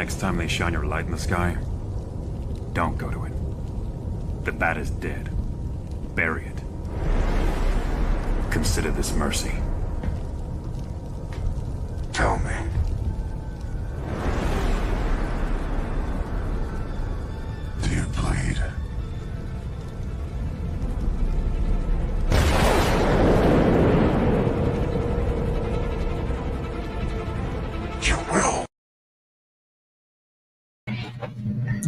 next time they shine your light in the sky, don't go to it. The bat is dead. Bury it. Consider this mercy. Tell me. Do you bleed? You will.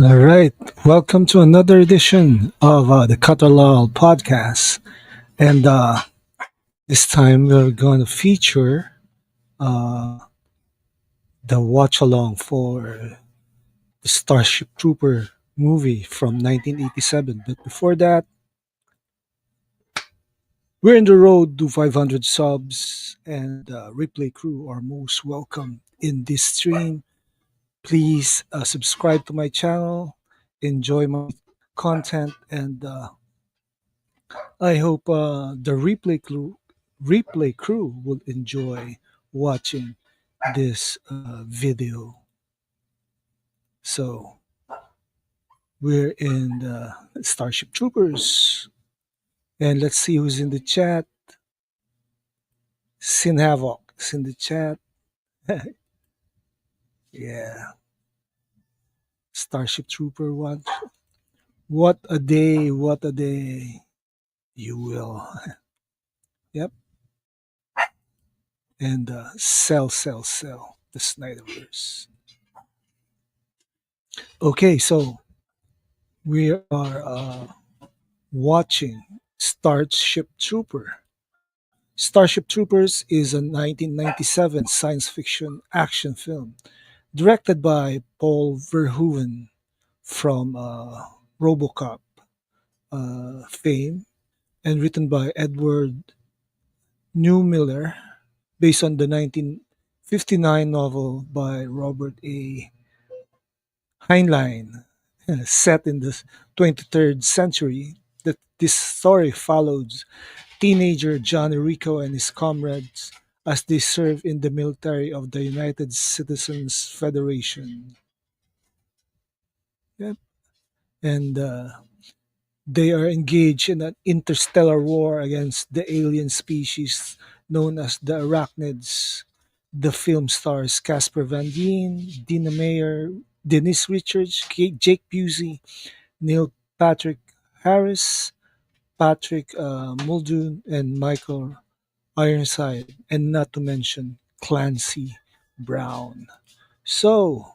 All right, welcome to another edition of the Catalal podcast, and this time we're going to feature the watch along for the Starship Trooper movie from 1987. But before that, we're in the road to 500 subs, and replay crew are most welcome in this stream. Please subscribe to my channel, enjoy my content, and I hope the replay crew will enjoy watching this video. So we're in the Starship Troopers, and let's see who's in the chat. Sin Havoc is in the chat. Yeah, Starship Trooper one. What a day! What a day! You will. Yep. And sell. The Snyderverse. Okay, so we are watching Starship Trooper. Starship Troopers is a 1997 science fiction action film directed by Paul Verhoeven from RoboCop fame and written by Edward Neumeier based on the 1959 novel by Robert A. Heinlein set in the 23rd century. That this story follows teenager Johnny Rico and his comrades as they serve in the military of the United Citizens Federation. Yep. And they are engaged in an interstellar war against the alien species known as the Arachnids. The film stars Casper Van Dien, Dina Meyer, Denise Richards, Jake Busey, Neil Patrick Harris, Patrick Muldoon, and Michael Ironside, and not to mention Clancy Brown. So,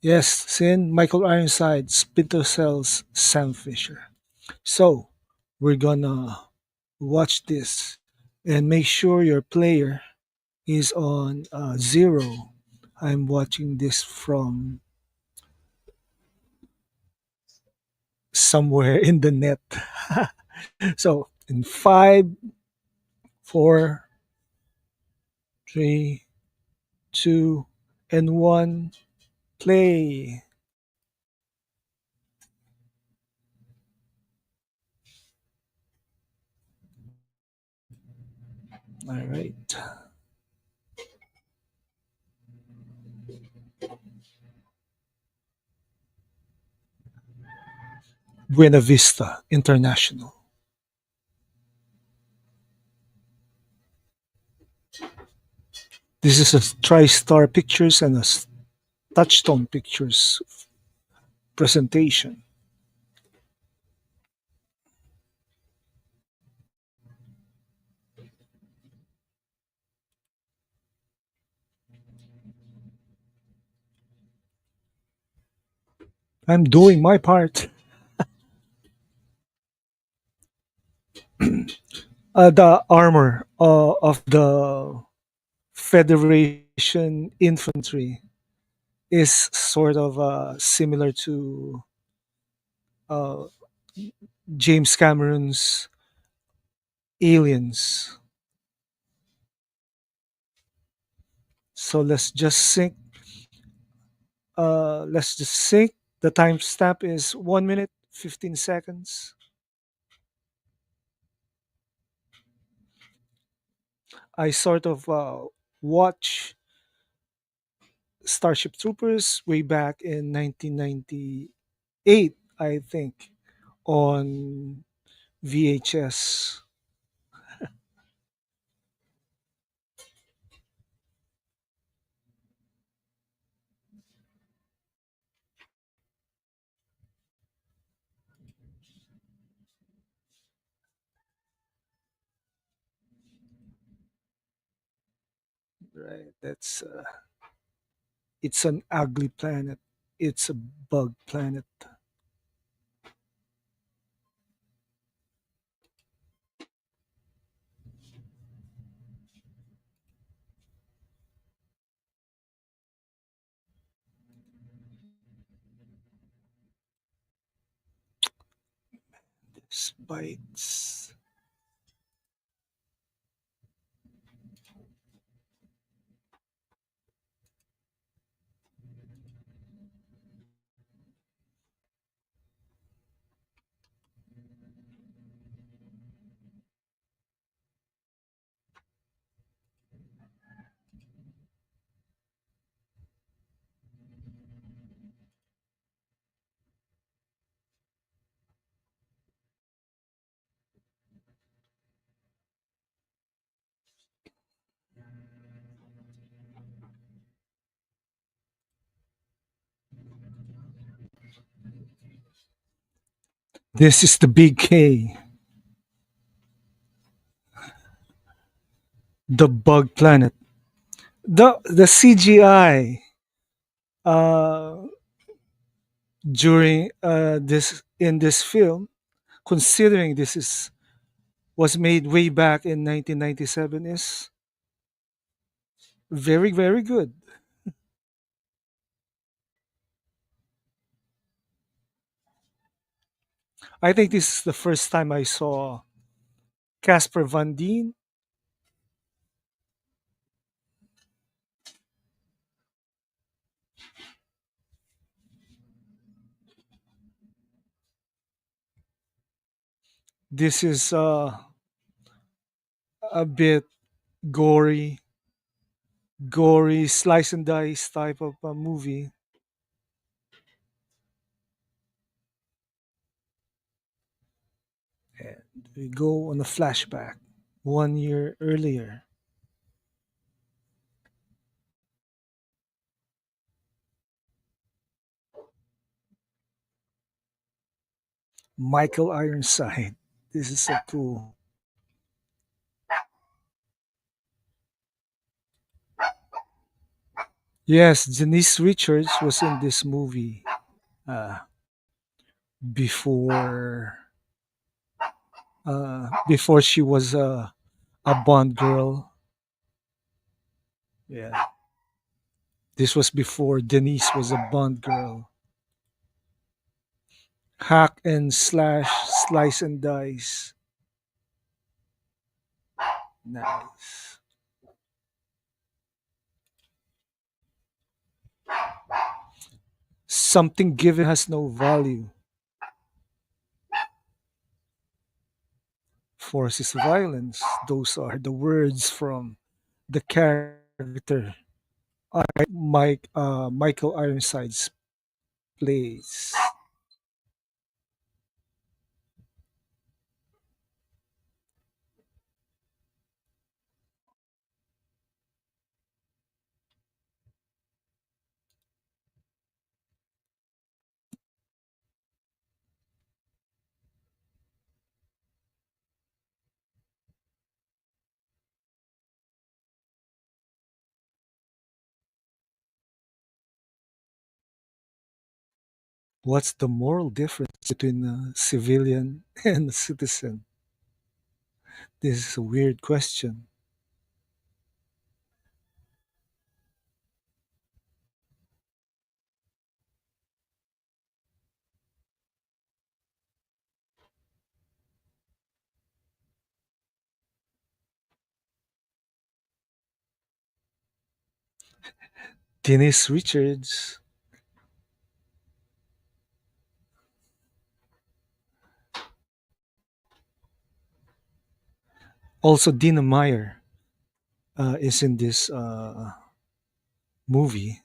yes, Sin, Michael Ironside, Splinter Cell's Sam Fisher. So, we're gonna watch this and make sure your player is on zero. I'm watching this from somewhere in the net. So, in five, four, three, two, and one, play. All right. Buena Vista International. This is a TriStar Pictures and a Touchstone Pictures presentation. I'm doing my part. The armor of the Federation infantry is sort of similar to uh, James Cameron's Aliens. So let's just sync. The timestamp is 1 minute 15 seconds. I sort of watch Starship Troopers way back in 1998, I think, on VHS. Right. It's an ugly planet. It's a bug planet. This bites. This is the big K, the bug planet. The CGI uh, during this in this film, considering this is was made way back in 1997, is very very good. I think this is the first time I saw Casper Van Dien. This is a bit gory, slice and dice type of movie. And we go on a flashback 1 year earlier. Michael Ironside. This is so cool. Yes, Denise Richards was in this movie uh, before before she was a Bond girl. Yeah, this was before Denise was a Bond girl. Hack and slash, slice and dice. Nice. Something given has no value. Force is violence. Those are the words from the character Michael Ironside's plays. What's the moral difference between a civilian and a citizen? This is a weird question. Denise Richards, also Dina Meyer, is in this movie.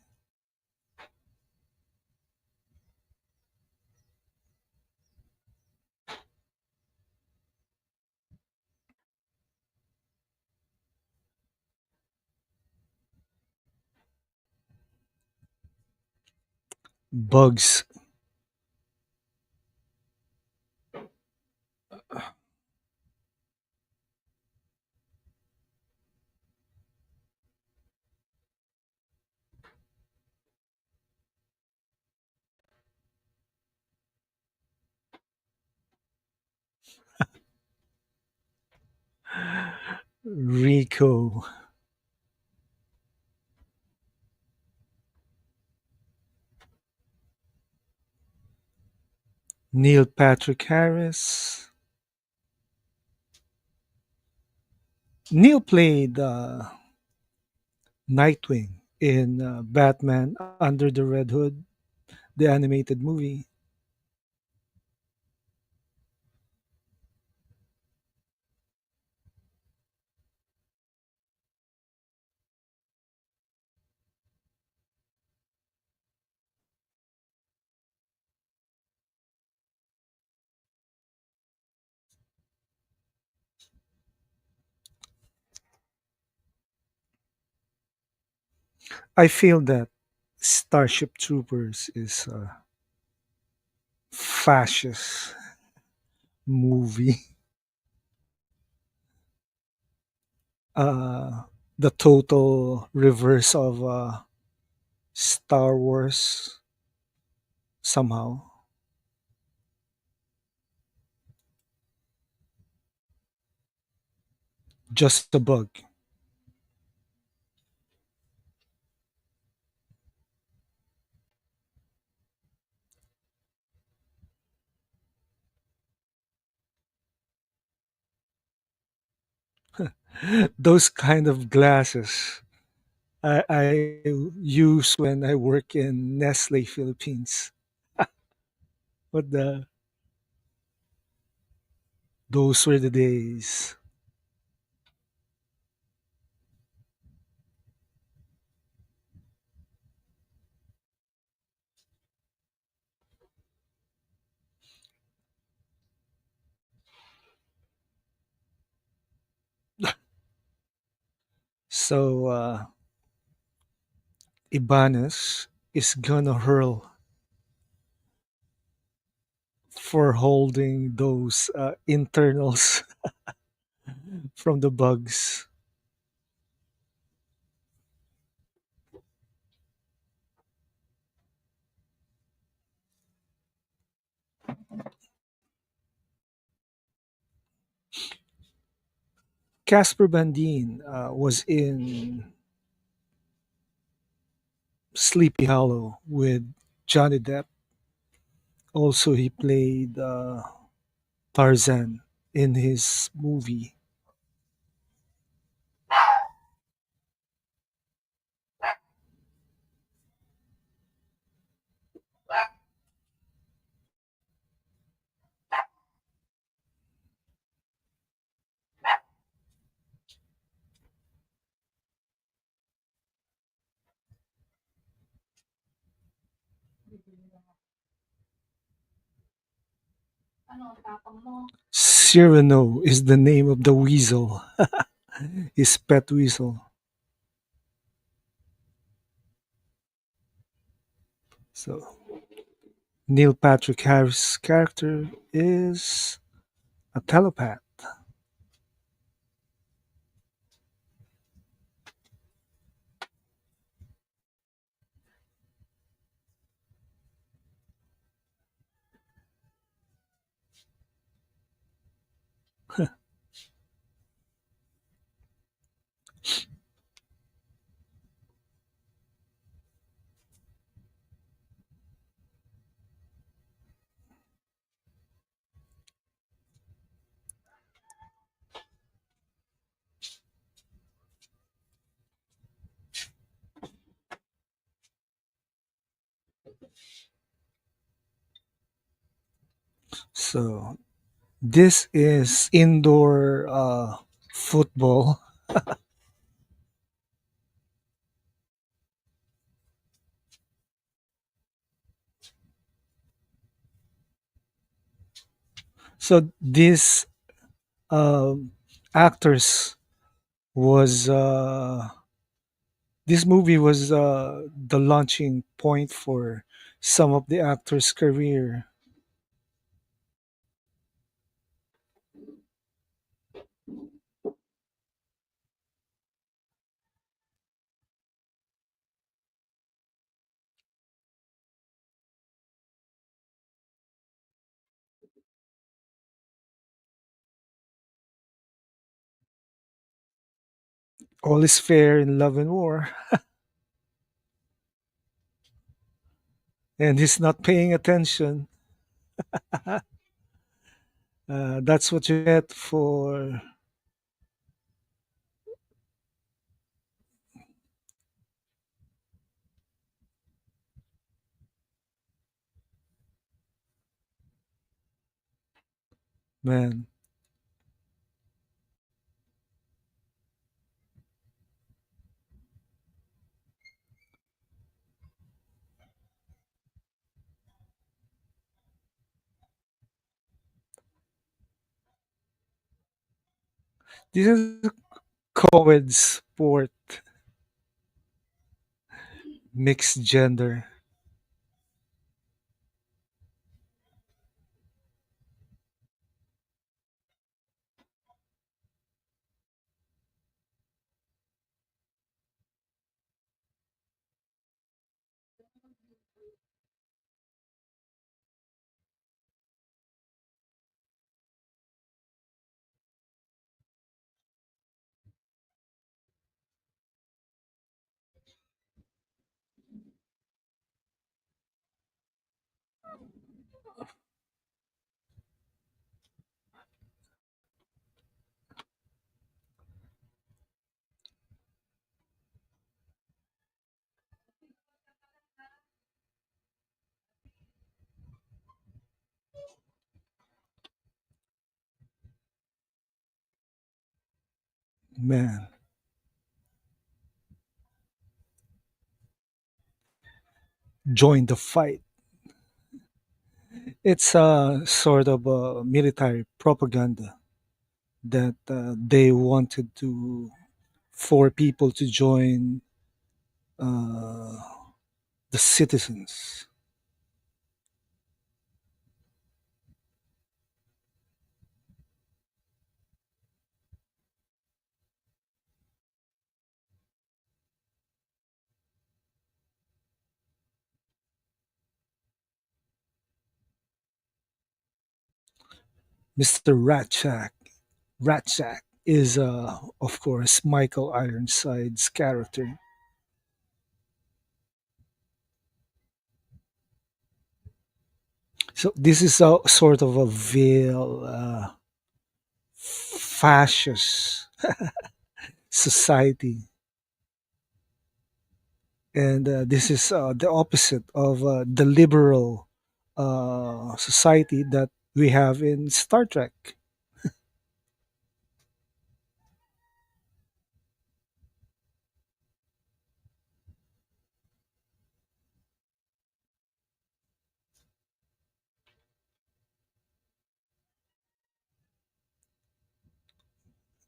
Bugs. Rico. Neil Patrick Harris. Neil played Nightwing in Batman Under the Red Hood, the animated movie. I feel that Starship Troopers is a fascist movie. Uh, the total reverse of Star Wars somehow. Just a bug. Those kind of glasses I use when I work in Nestle Philippines. But those were the days. So Ibanez is gonna hurl for holding those internals from the bugs. Casper Van Dien was in Sleepy Hollow with Johnny Depp. Also, he played Tarzan in his movie. Cyrano is the name of the weasel, his pet weasel. So Neil Patrick Harris' character is a telepath. So this is indoor football. So these actors was this movie was the launching point for some of the actor's career. All is fair in love and war, and he's not paying attention. That's what you get for man. This is a co-ed sport, mixed gender. Man, join the fight. It's a sort of a military propaganda that they wanted to for people to join uh, the citizens. Mr. Ratchak is, of course, Michael Ironside's character. So this is a sort of a veil fascist society, and this is the opposite of the liberal society that we have in Star Trek.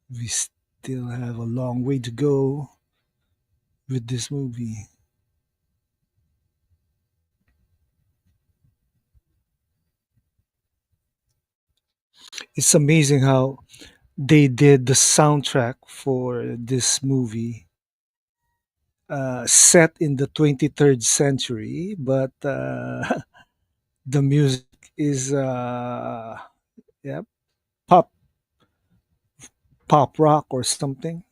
We still have a long way to go with this movie. It's amazing how they did the soundtrack for this movie set in the 23rd century, but the music is yeah, pop pop rock or something.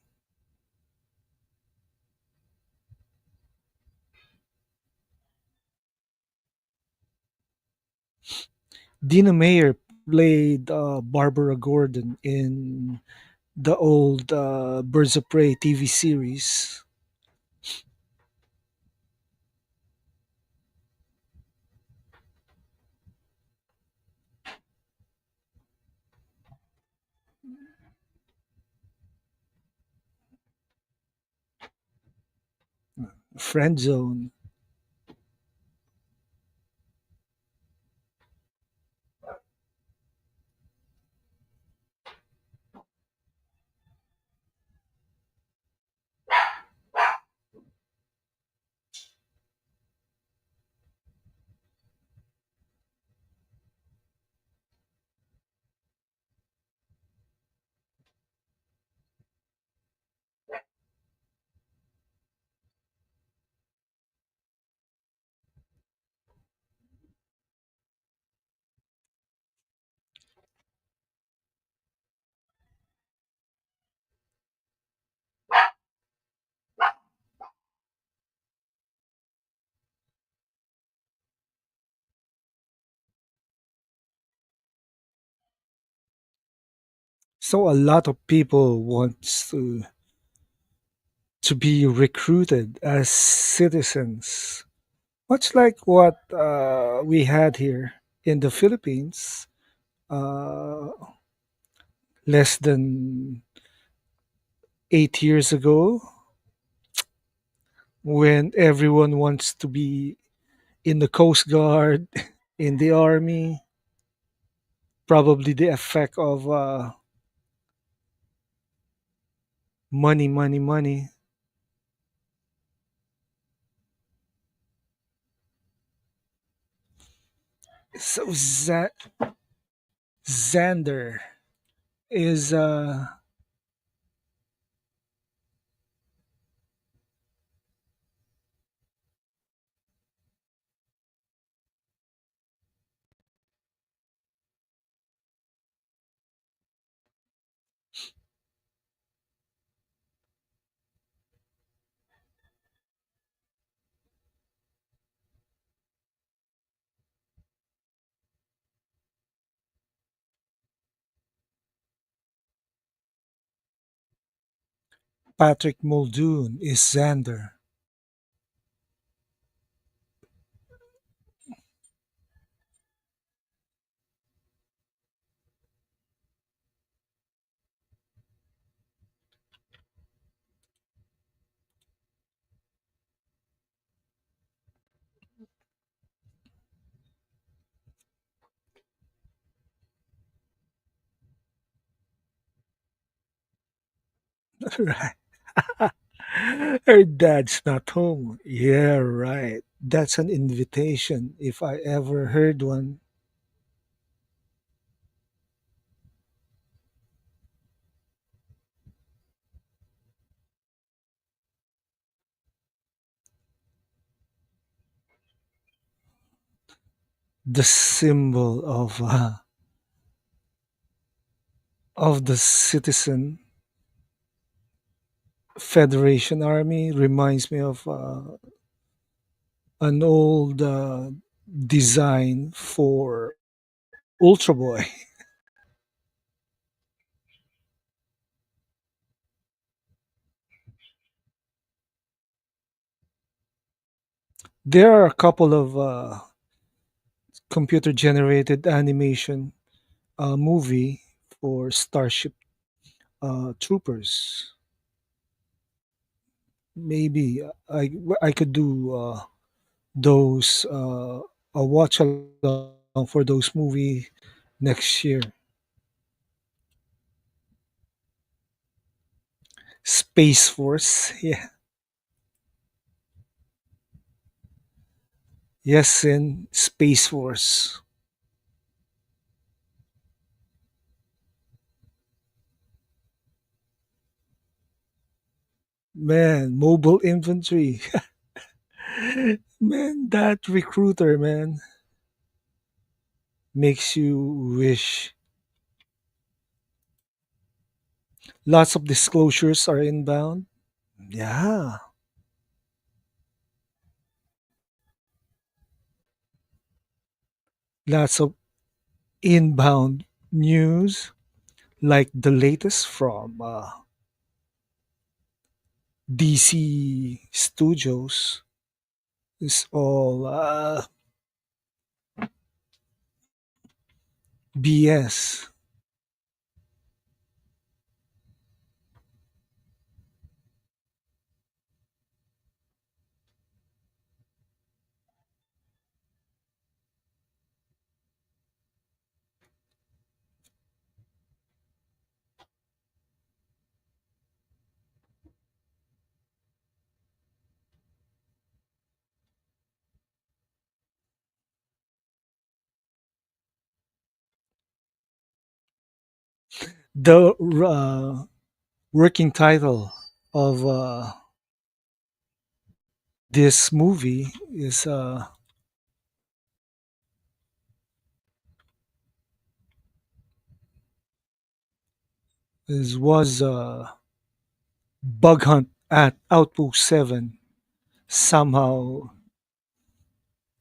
Dina Meyer played Barbara Gordon in the old Birds of Prey TV series. Friend Zone. So a lot of people wants to be recruited as citizens, much like what we had here in the Philippines uh, less than 8 years ago, when everyone wants to be in the Coast Guard, in the Army. Probably the effect of money, money, money. So Xander is Patrick Muldoon is Xander. Right. Her dad's not home. Yeah, right. That's an invitation if I ever heard one. The symbol of the Citizen Federation Army reminds me of an old design for Ultra Boy. There are a couple of computer generated animation movie for Starship Troopers. Maybe I could do those a watch along for those movie next year. Space Force, yeah, yes, in Space Force. Man, mobile infantry. Man, that recruiter, man, makes you wish. Lots of disclosures are inbound. Yeah, lots of inbound news, like the latest from DC Studios, is all BS. The working title of this movie is was Bug Hunt at Outpost 7. Somehow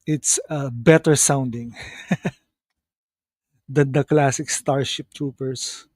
it's better sounding than the classic Starship Troopers.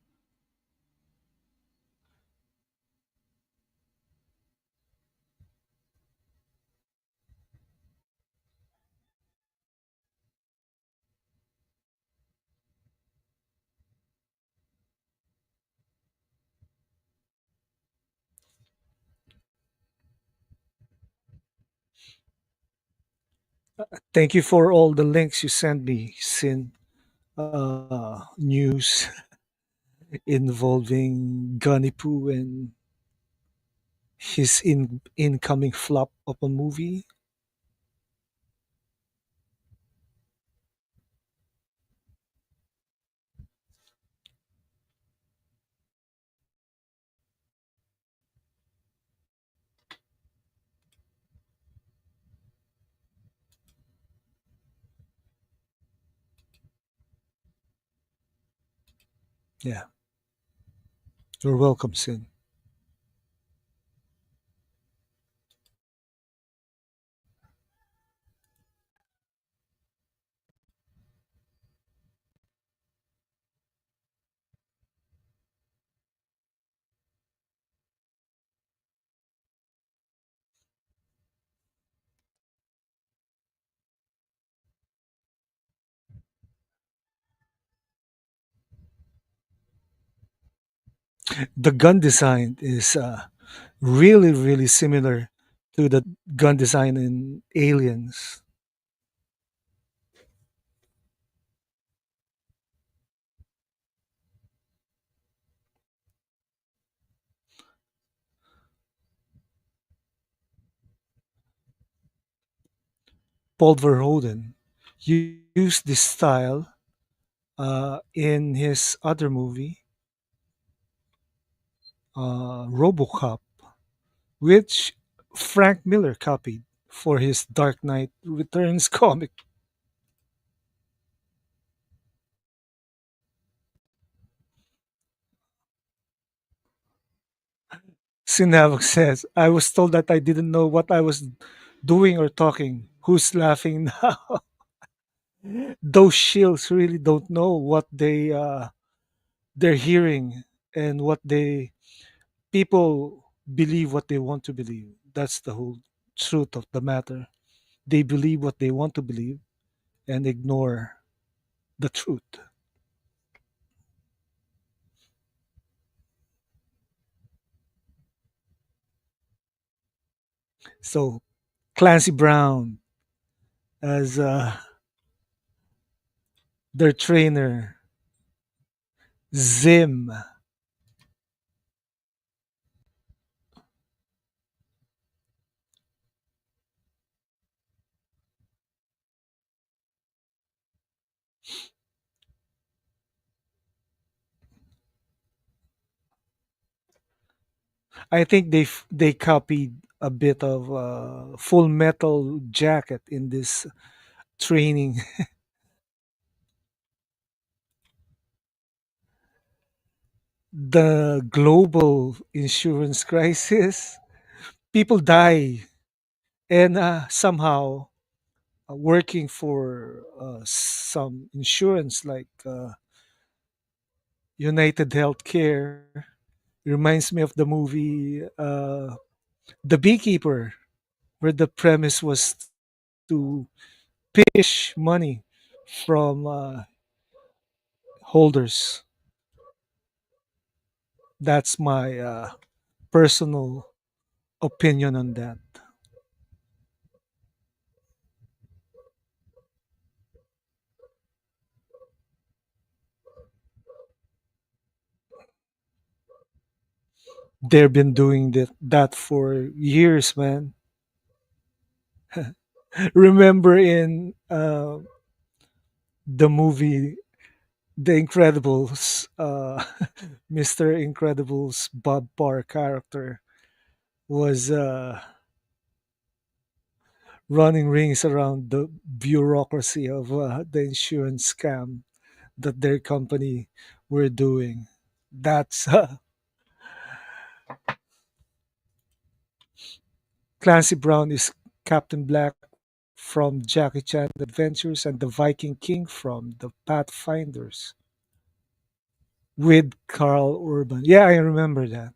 Thank you for all the links you sent me, Sin. News involving Gunny Poo and his incoming flop of a movie. Yeah, you're welcome, Sin. The gun design is really, really similar to the gun design in Aliens. Paul Verhoeven used this style in his other movie, RoboCop, which Frank Miller copied for his Dark Knight Returns comic. Sinavok says, I was told that I didn't know what I was doing or talking. Who's laughing now? Those shills really don't know what they're hearing and what they people believe what they want to believe. That's the whole truth of the matter. They believe what they want to believe and ignore the truth. So Clancy Brown as their trainer, Zim. I think they copied a bit of Full Metal Jacket in this training. The global insurance crisis, people die, and somehow working for some insurance like United Healthcare reminds me of the movie The Beekeeper, where the premise was to pitch money from holders. That's my personal opinion on that. They've been doing that for years, man. Remember in the movie The Incredibles, Mr. Incredibles Bob Barr character was running rings around the bureaucracy of the insurance scam that their company were doing. That's Clancy Brown is Captain Black from Jackie Chan Adventures and the Viking King from the Pathfinders with Carl Urban. Yeah, I remember that.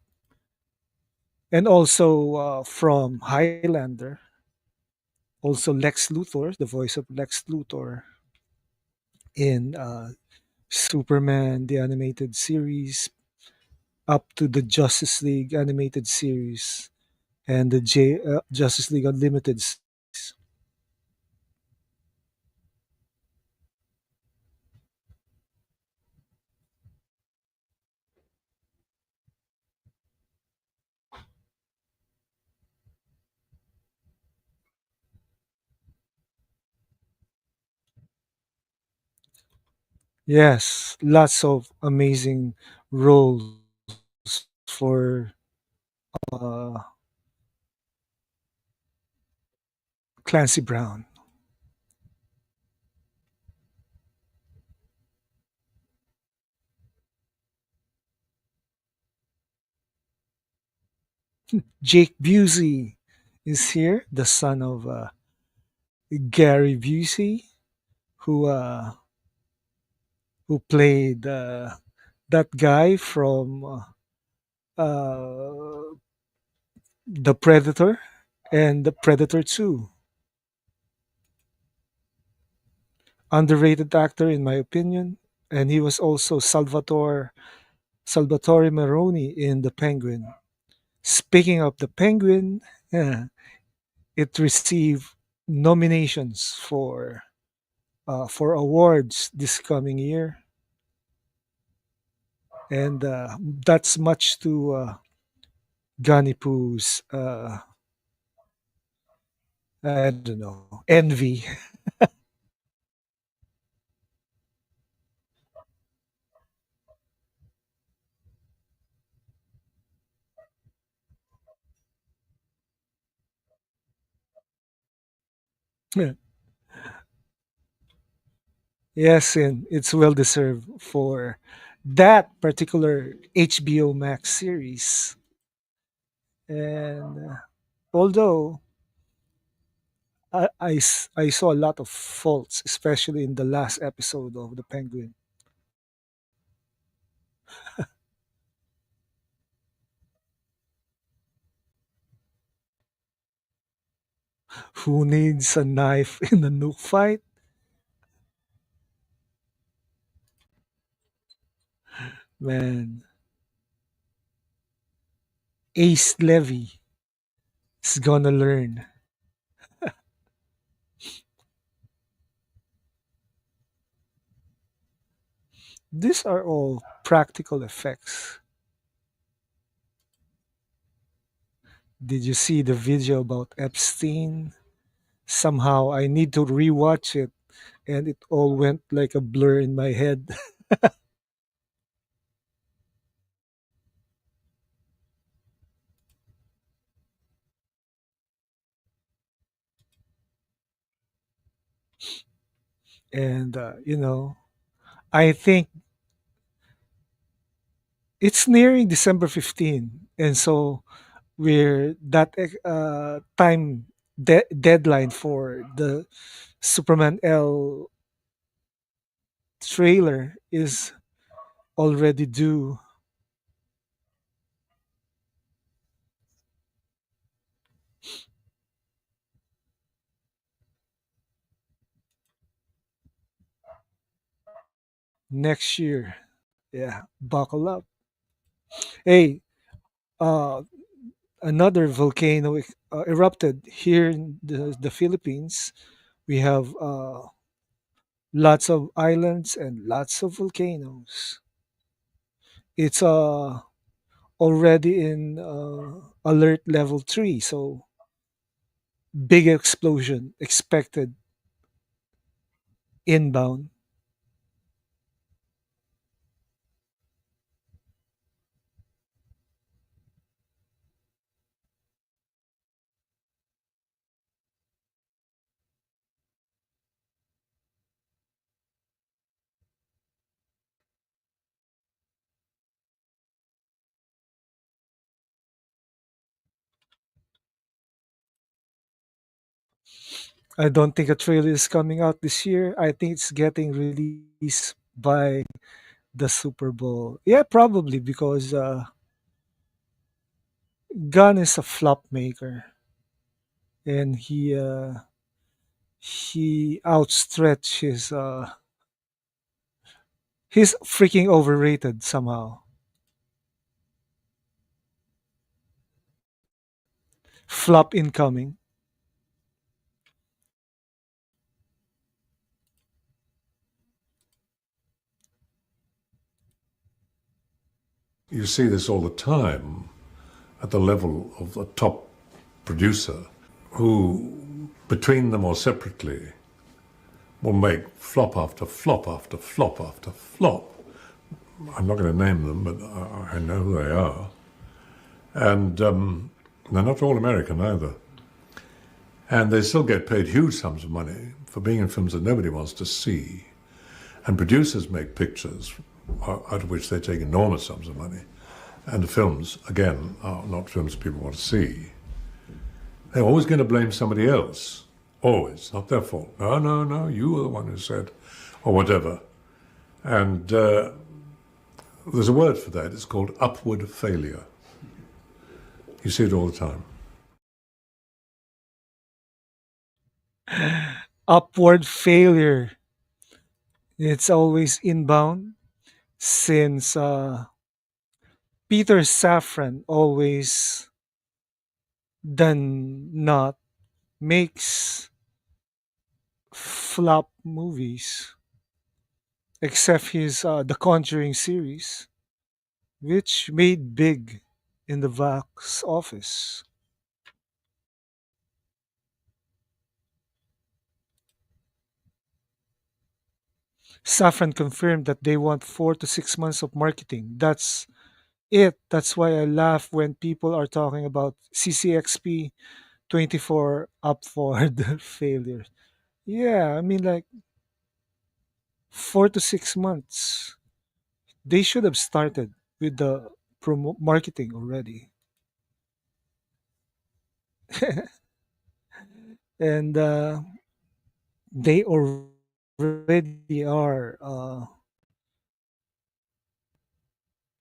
And also from Highlander, also Lex Luthor, the voice of Lex Luthor in Superman, the animated series, up to the Justice League animated series and the Justice League Unlimited series. Yes, lots of amazing roles for uh, Clancy Brown. Jake Busey is here, the son of Gary Busey, who uh, who played that guy from uh, The Predator and The Predator 2. Underrated actor, in my opinion. And he was also Salvatore Maroni in The Penguin. Speaking of The Penguin, yeah, it received nominations for awards this coming year, and that's much to Gunny Poo's I don't know, envy. Yes, and it's well deserved for that particular HBO Max series. And although I saw a lot of faults, especially in the last episode of The Penguin. Who needs a knife in a nuke fight? Man, Ace Levy is gonna learn. These are all practical effects. Did you see the video about Epstein? Somehow I need to rewatch it, and it all went like a blur in my head. And I think it's nearing December 15, and so we're that time deadline for the Superman L trailer is already due next year. Yeah, buckle up. Hey, uh, another volcano erupted here in the Philippines. We have lots of islands and lots of volcanoes. It's already in alert level 3, so big explosion expected inbound. I don't think a trailer is coming out this year. I think it's getting released by the Super Bowl. Yeah, probably because Gunn is a flop maker, and he outstretched he's freaking overrated somehow. Flop incoming. You see this all the time at the level of a top producer who, between them or separately, will make flop after flop after flop after flop. I'm not going to name them, but I know who they are. And they're not all American either. And they still get paid huge sums of money for being in films that nobody wants to see. And producers make pictures out of which they take enormous sums of money. And the films, again, are not films people want to see. They're always going to blame somebody else. Always. Not their fault. No, no, no, you were the one who said, or whatever. And there's a word for that. It's called upward failure. You see it all the time. Upward failure. It's always inbound since Peter Safran always done not makes flop movies except his The Conjuring series, which made big in the box office. Safran confirmed that they want 4 to 6 months of marketing. That's it. That's why I laugh when people are talking about CCXP 24 upward failure. Yeah, I mean, like 4 to 6 months. They should have started with the marketing already. And they already are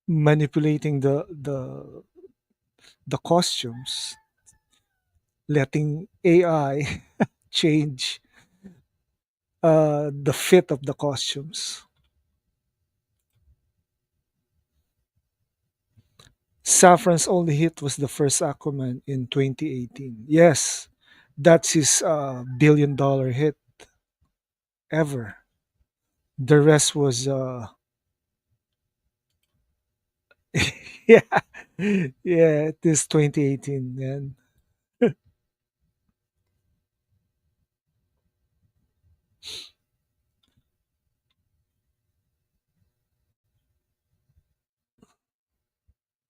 manipulating the costumes, letting AI change the fit of the costumes. Safran's only hit was the first Aquaman in 2018. Yes, that's his billion-dollar hit ever. The rest was yeah, yeah. It is 2018, man.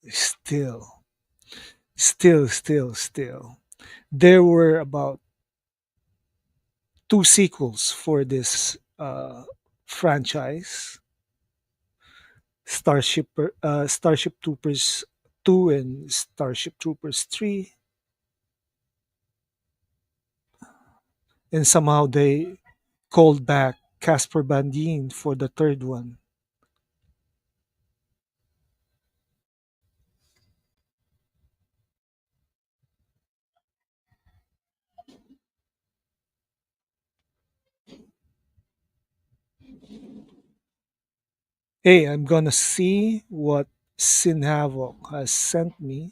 Still, still. There were about two sequels for this franchise: Starship Troopers 2 and Starship Troopers 3, and somehow they called back Casper Van Dien for the third one. Hey, I'm gonna see what Sin Havoc has sent me.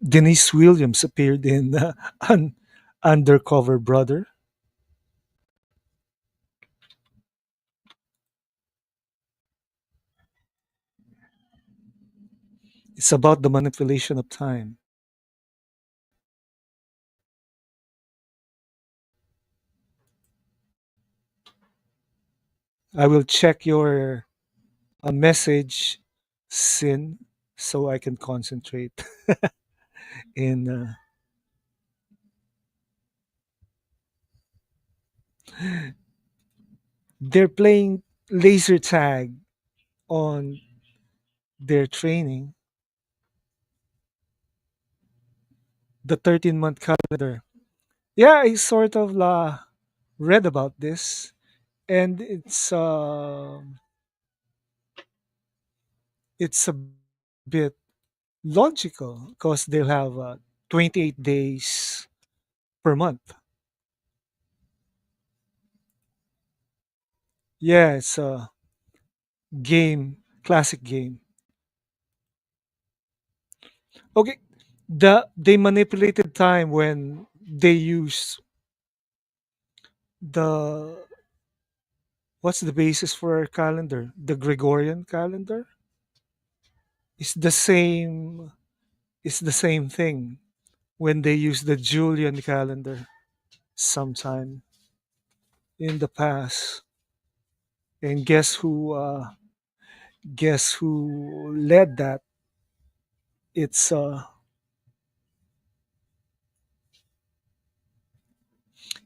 Denise Williams appeared in Undercover Brother. It's about the manipulation of time. I will check your message, Sin, so I can concentrate in. They're playing laser tag on their training, the 13-month calendar. Yeah, I sort of read about this, and it's It's a bit logical because they'll have 28 days per month. Yeah, it's a game, classic game. Okay, they manipulated time when they use the what's the basis for our calendar? The Gregorian calendar. It's the same. It's the same thing when they use the Julian calendar sometime in the past. And guess who led that? It's uh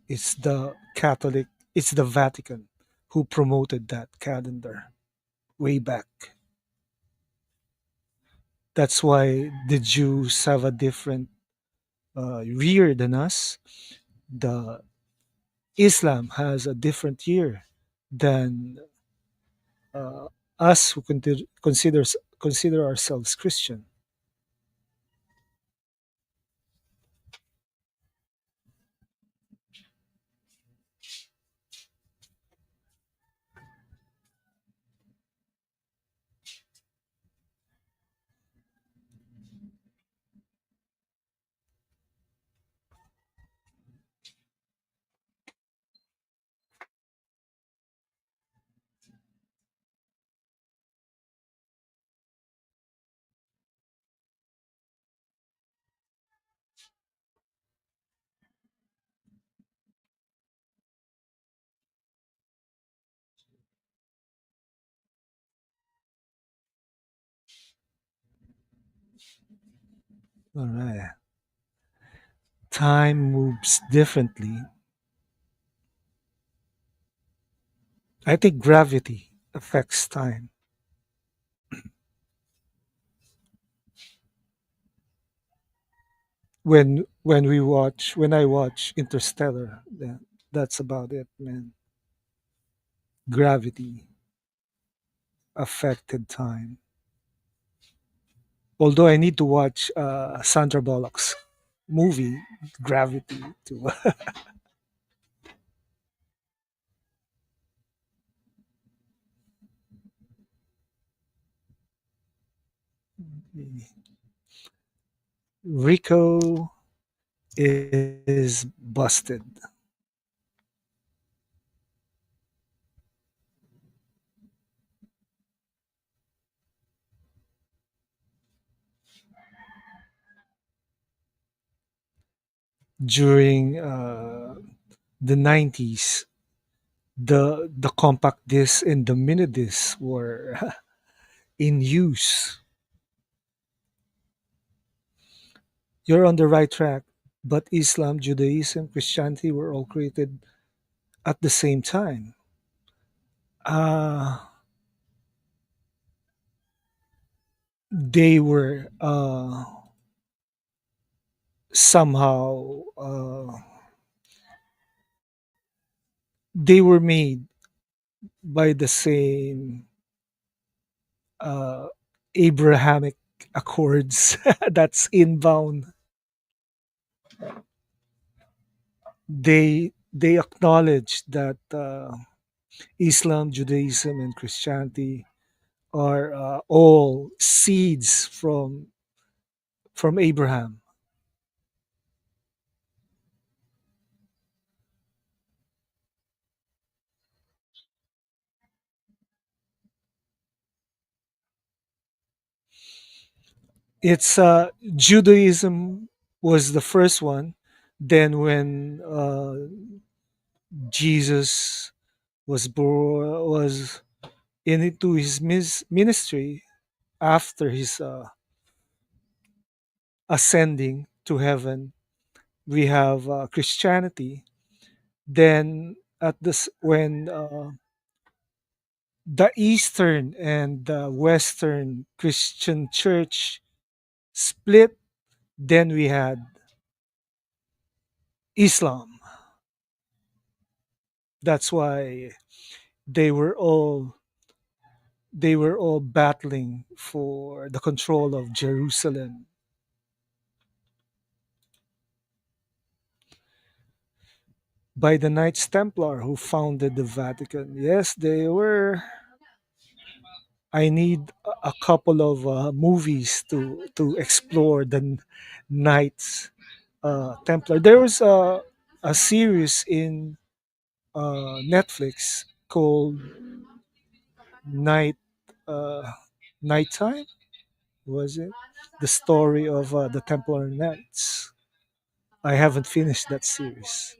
it's the Catholic. It's the Vatican who promoted that calendar way back. That's why the Jews have a different year than us. The Islam has a different year than uh, us who consider ourselves Christian. All right. Time moves differently. I think gravity affects time. When I watch Interstellar, that's about it, man. Gravity affected time. Although I need to watch Sandra Bullock's movie Gravity to Rico is busted during the 90s. The compact disc and the mini disc were in use. You're on the right track, but Islam, Judaism, Christianity were all created at the same time. Uh, they were somehow they were made by the same uh, Abrahamic accords that's inbound. They acknowledge that Islam, Judaism, and Christianity are all seeds from Abraham. It's Judaism was the first one. Then when Jesus was into his ministry after his ascending to heaven, we have Christianity. Then at this when the Eastern and the Western Christian Church split, then we had Islam. That's why they were all they were all battling for the control of Jerusalem. By the Knights Templar who founded the Vatican. Yes, they were. I need a couple of movies to explore the Knights Templar. There was a series in Netflix called Night uh, Nighttime. Was it the story of the Templar Knights? I haven't finished that series.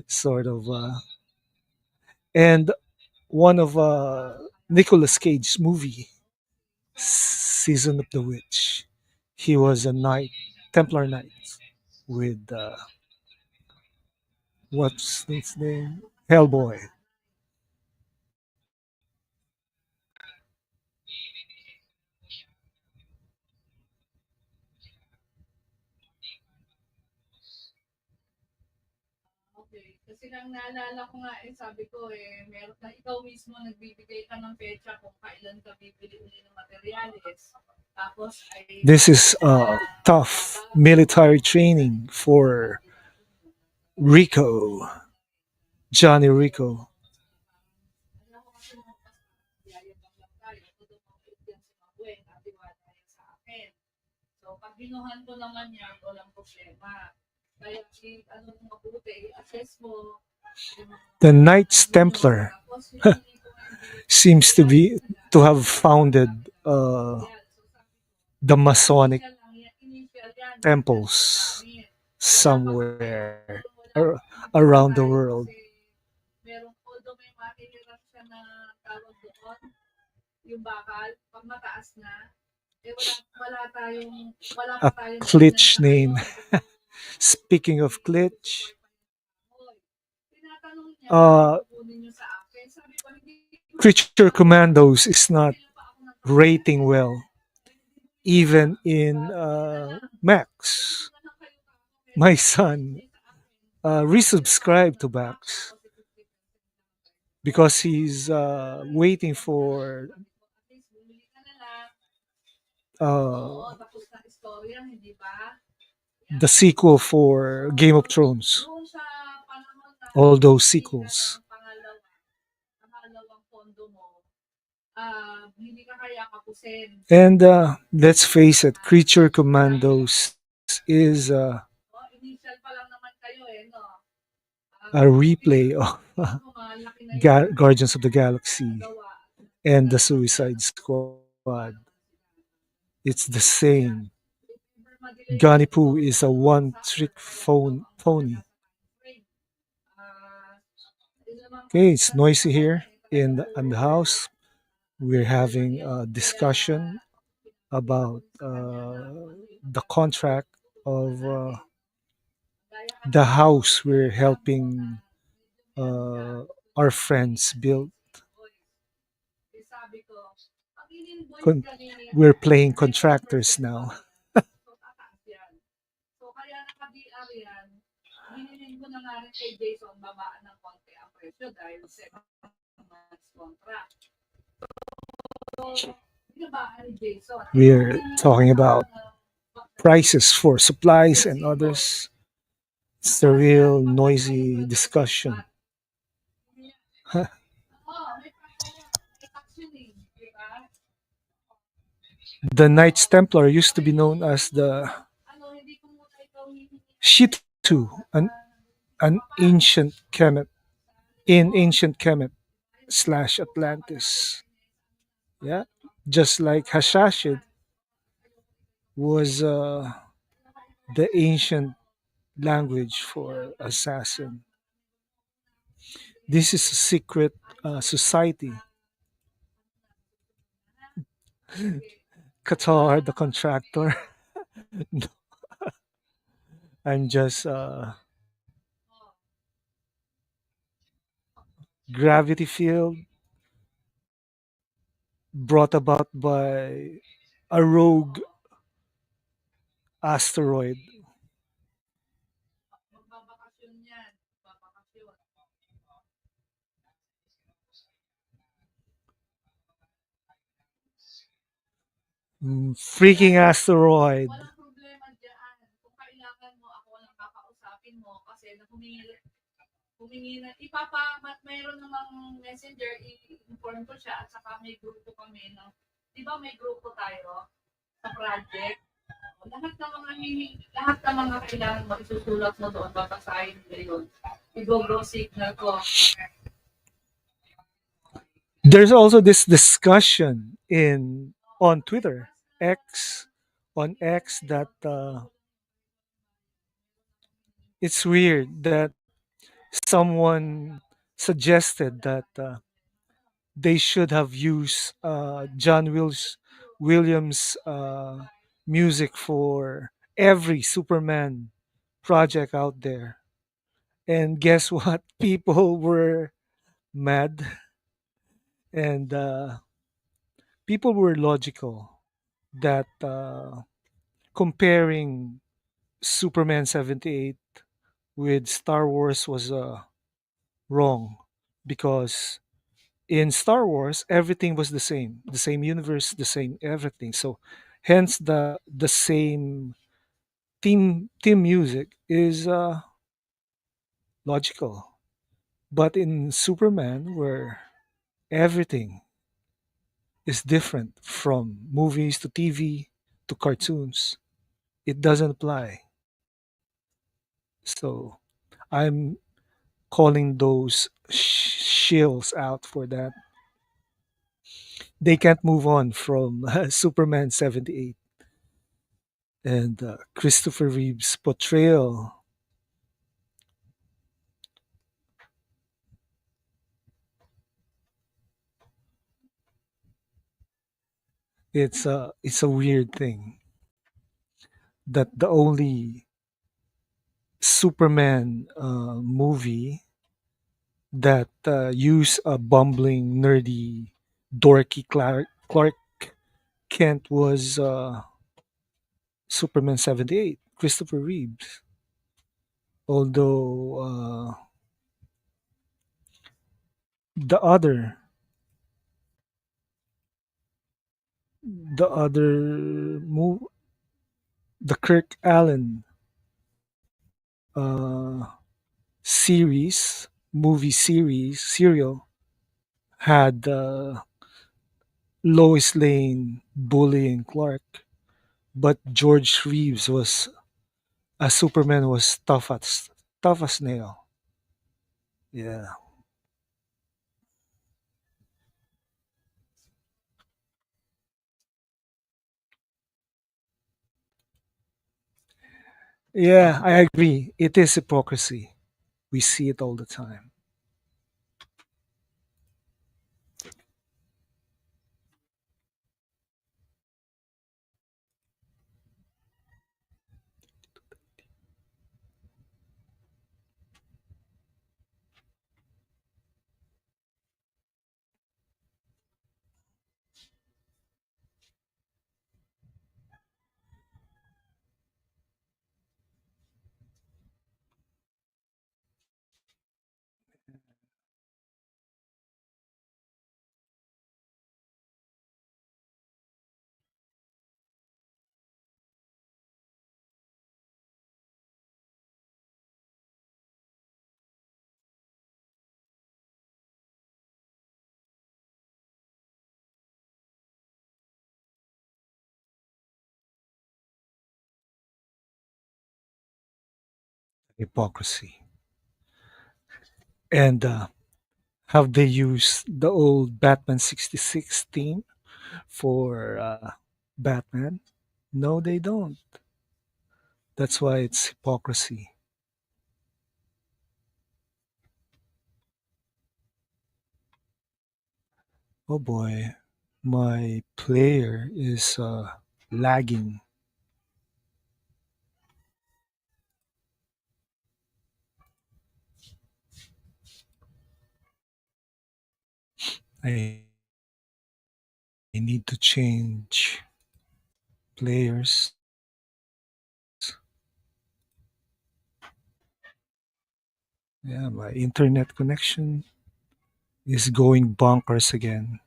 Sort of, and one of Nicolas Cage's movie, Season of the Witch. He was a knight, Templar knight, with what's his name? Hellboy. Okay. Kasi lang naalala ko nga sabi ko meron na ikaw mismo nagbibigay ka ng petsa kung kailan ka bibili uli ng materyales. Tapos ay This is tough military training for Rico, Johnny Rico. ano ko kasi mga yayabang lang tayo. Todo mga yan si Mabueng at iwala yan sa akin. So, pag binuhan ko naman yan, walang problema. Kaya ano mo mabuti, assess mo. The Knights Templar Tapos hindi ko seems to be to have founded the Masonic temples somewhere around the world. merong although may mahirap siya na tawag doon, yung bakal, pag mataas na, wala A pa tayong Klitsch name. Speaking of Klitsch, tinatanong niya, uh, kukunin niyo sa akin. Sabi ko, hindi Creature Commandos is not rating well, even in Max. My son resubscribed to Max because he's waiting for uh, tapos na istorya, hindi ba? the sequel for Game of Thrones. Doon sa panahon na All those sequels. pangalawang pondo mo, hindi ka kaya kapusin. And let's face it, Creature Commandos is Initial pa lang naman kayo no? a replay of Malaki na yung Guardians of the Galaxy gawa. and the Suicide Squad. It's the same. Gunny Poo is a one-trick pony. Okay, it's noisy here in the house. We're having a discussion about the contract of the house we're helping our friends build. Con- we're playing contractors now. So kaya naka-DR yan, hinilin ko na nga rin kay Jason babaan ng konti ang presyo dahil 7 months contract. So, binabaan ni Jason. We're talking about prices for supplies and others. It's a real noisy discussion. The Knights Templar used to be known as the Shitu, an ancient Kemet in ancient Kemet / Atlantis. Yeah, just like Hashashid was the ancient language for assassin. This is a secret society. Qatar, the contractor. I'm just gravity field brought about by a rogue asteroid. Magbabakasyon yan. Magbabakasyon. Freaking asteroid. Walang problema dyan. Kung kailangan mo, ako lang kakausapin mo kasi humingi na, mayroon namang messenger, i-inform ko siya at saka may grupo kami ng, di ba may grupo tayo sa project? Lahat ng mga kailangan mo, isusulat mo doon, babasahin ko yun. I-go signal ko. There's also this discussion in on Twitter, X, on X that it's weird that someone suggested that they should have used Williams music for every Superman project out there. And guess what? People were mad, and people were logical that comparing Superman 78 with Star Wars was wrong, because in Star Wars everything was the same universe, the same everything. So hence the same theme music is logical. But in Superman, where everything is different from movies to TV to cartoons, it doesn't apply. So I'm calling those shills out for that. They can't move on from Superman 78 and Christopher Reeve's portrayal. It's a weird thing that the only Superman movie that use a bumbling, nerdy, dorky Clark Kent was Superman 78, Christopher Reeves. Although the other the other move the Kirk Allen uh, serial had Lois Lane bullying Clark, but George Reeves was as Superman was tough as nail. Yeah, yeah, I agree. It is hypocrisy. We see it all the time. Hypocrisy. And have they used the old Batman 66 theme for Batman? No, they don't. That's why it's hypocrisy. Oh boy, my player is lagging. I need to change players. Yeah, my internet connection is going bonkers again.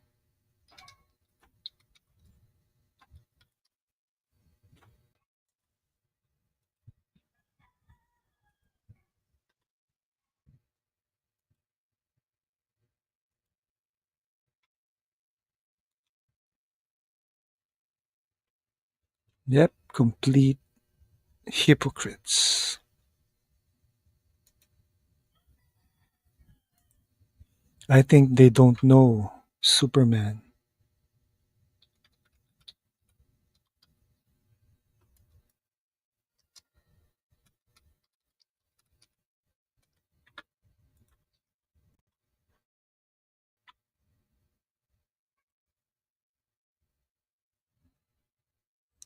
Yep, complete hypocrites. I think they don't know Superman.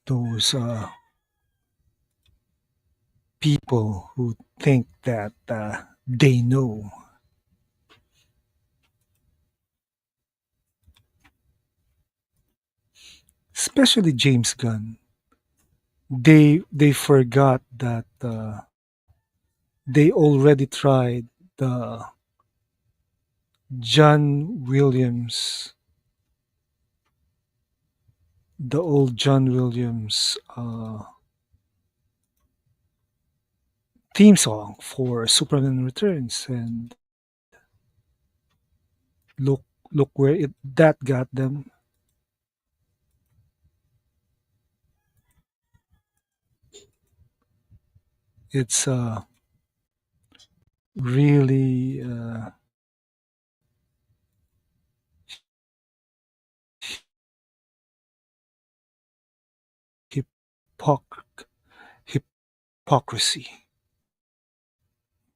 Those people who think that they know, especially James Gunn. They forgot that they already tried the John Williams, the old John Williams theme song for Superman Returns, and look look where it that got them. It's really hypoc- hypocrisy.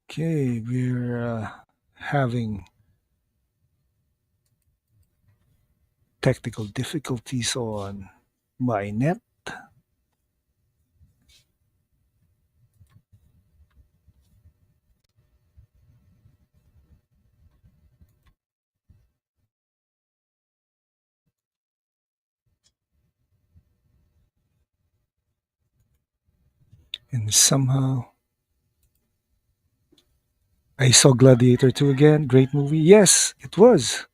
Okay, we're having technical difficulties on my net, and somehow I saw Gladiator 2 again. Great movie. Yes, it was.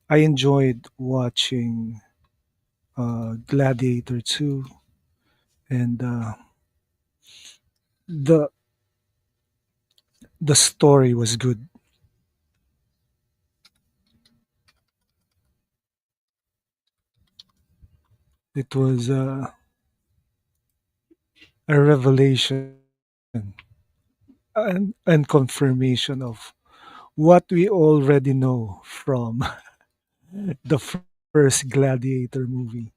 I enjoyed watching Gladiator 2, and the the story was good. It was a revelation and confirmation of what we already know from the first Gladiator movie.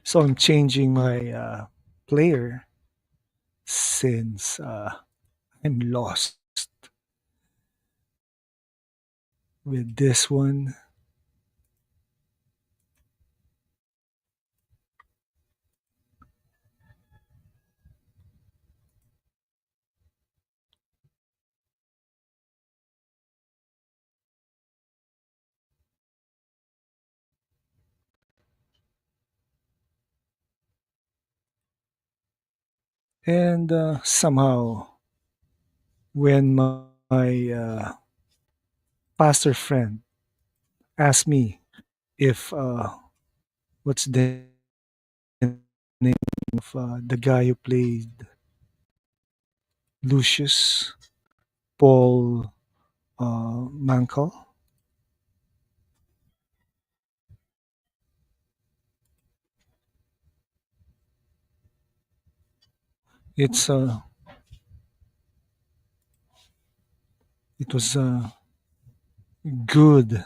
So I'm changing my player since I'm lost with this one. And somehow, when my pastor friend asked me if what's the name of the guy who played Lucius, Paul Mankell. It's it was good.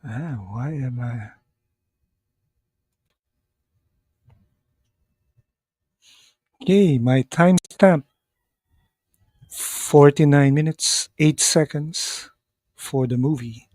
Why am I? Okay, my timestamp 49 minutes 8 seconds for the movie.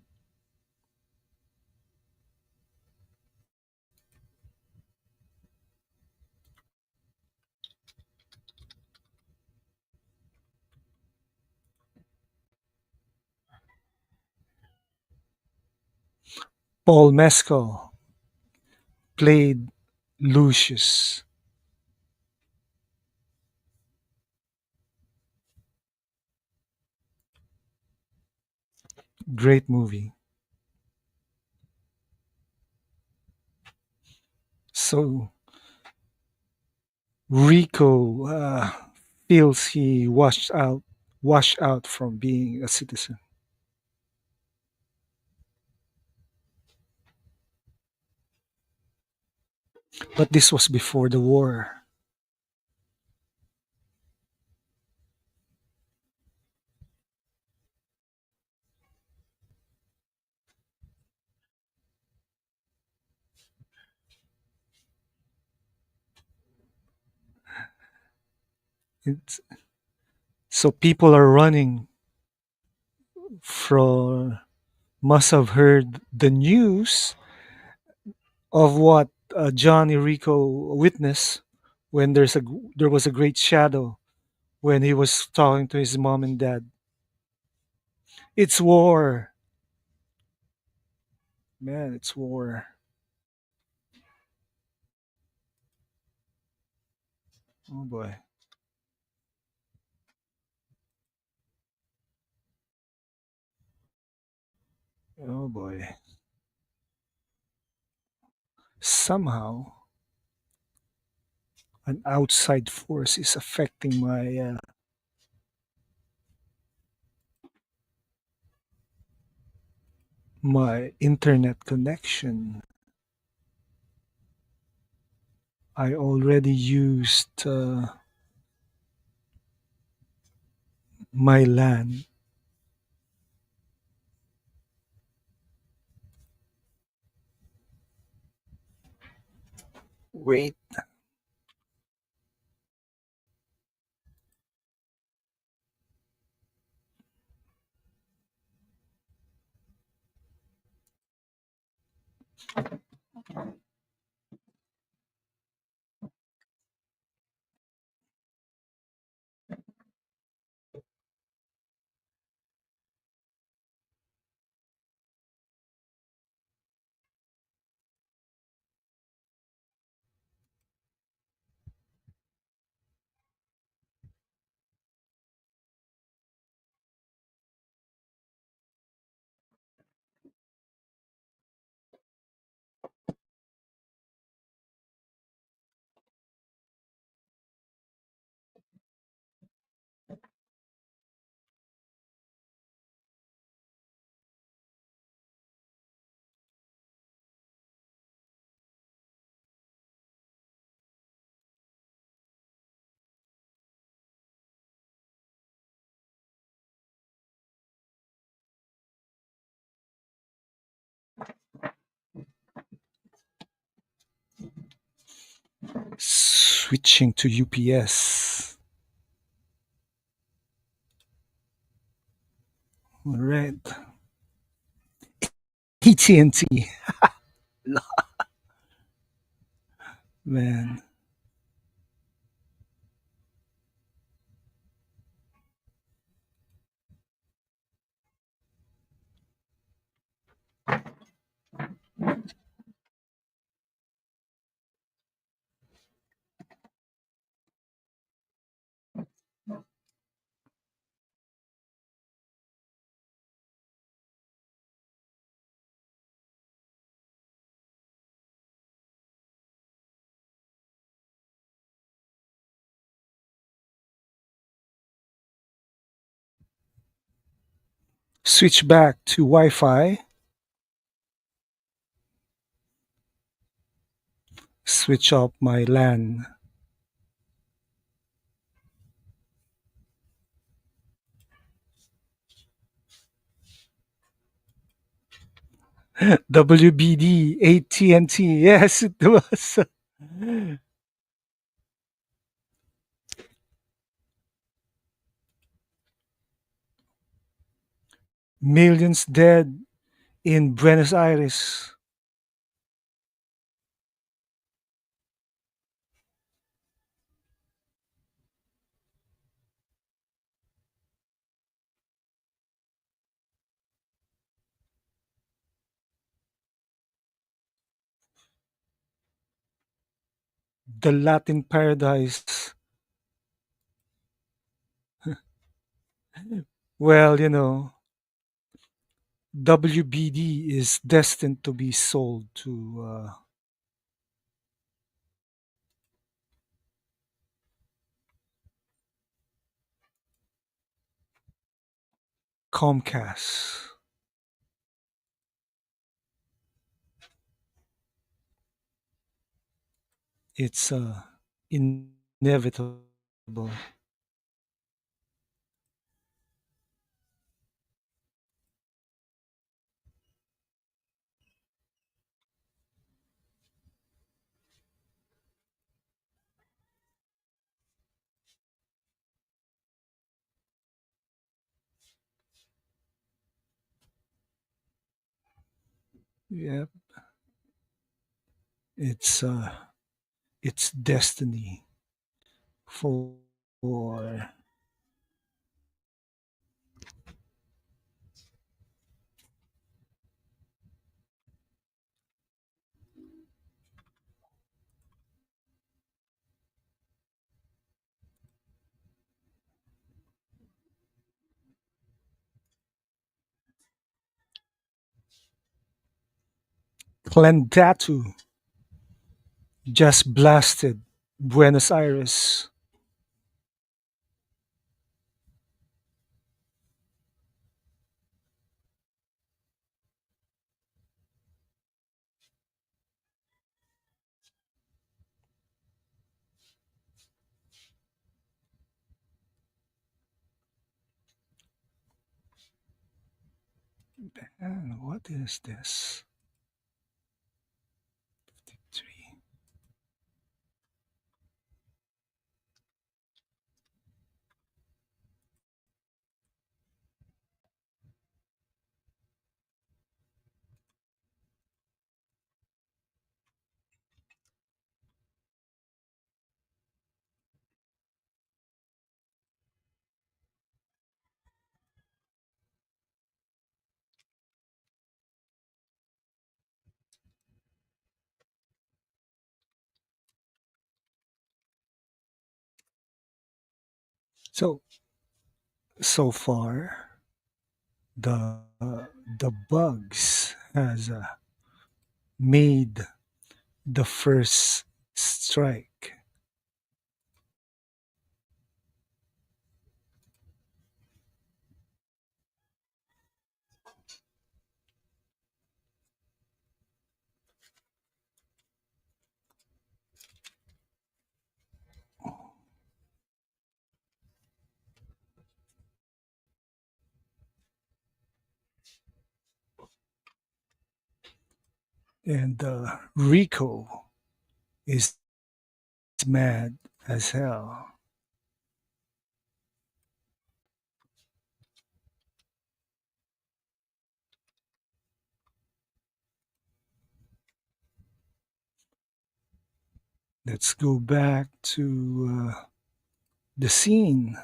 Paul Mescal played Lucius. Great movie. So Rico feels he washed out from being a citizen. But this was before the war. It's, so people are running from must have heard the news of what Johnny Rico witnessed when there was a great shadow when he was talking to his mom and dad. It's war, man. It's war. Oh boy. Oh boy. Somehow, an outside force is affecting my internet connection. I already used my LAN. Wait, switching to UPS. All right, AT&T, man. Switch back to Wi-Fi. Switch up my LAN. WBD, AT&T. Yes, it was. Millions dead in Buenos Aires. The Latin paradise. Well, WBD is destined to be sold to Comcast. It's inevitable. Yep, it's it's destiny for Clendatu just blasted Buenos Aires. And what is this? 53. So so far, the the bugs has made the first strike. And Rico is mad as hell. Let's go back to the scene.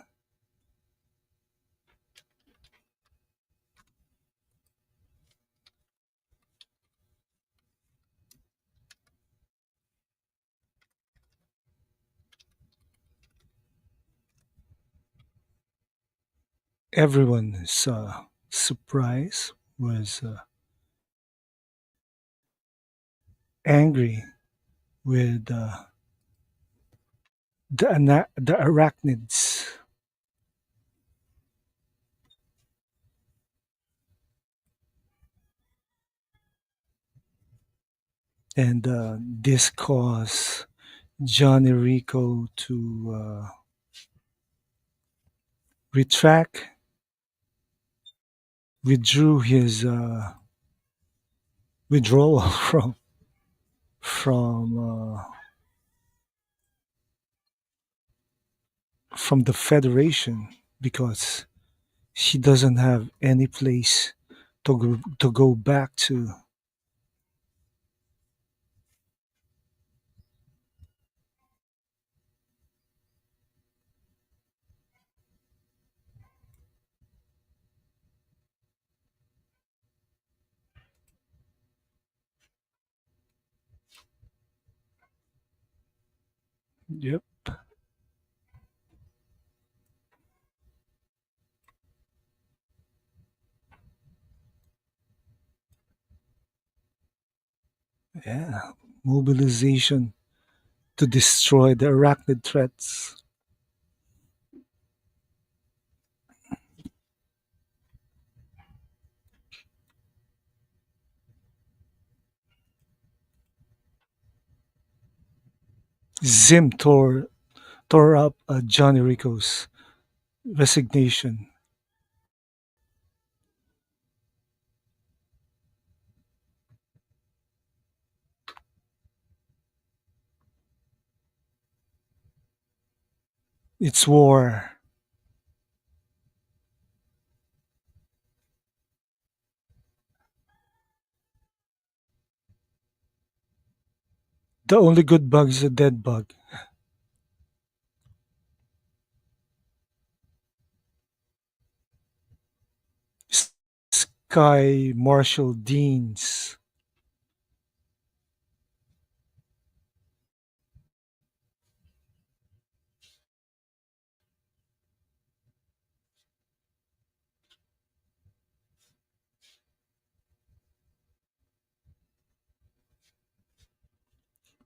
Everyone's surprise was angry with the Arachnids. And this caused Johnny Rico to retract, withdrew his withdrawal from uh, from the Federation because he doesn't have any place to go back to. Yep. Yeah, mobilization to destroy the arachnid threats. Zim tore up Johnny Rico's resignation. It's war. The only good bug is a dead bug. Sky Marshal Deans.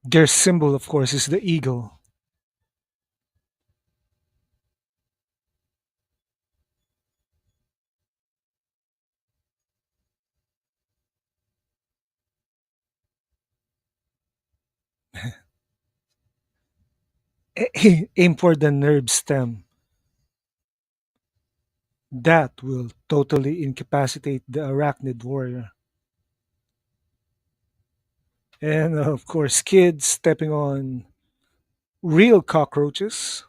Their symbol, of course, is the eagle. Aim for the nerve stem. That will totally incapacitate the arachnid warrior. And of course, kids stepping on real cockroaches.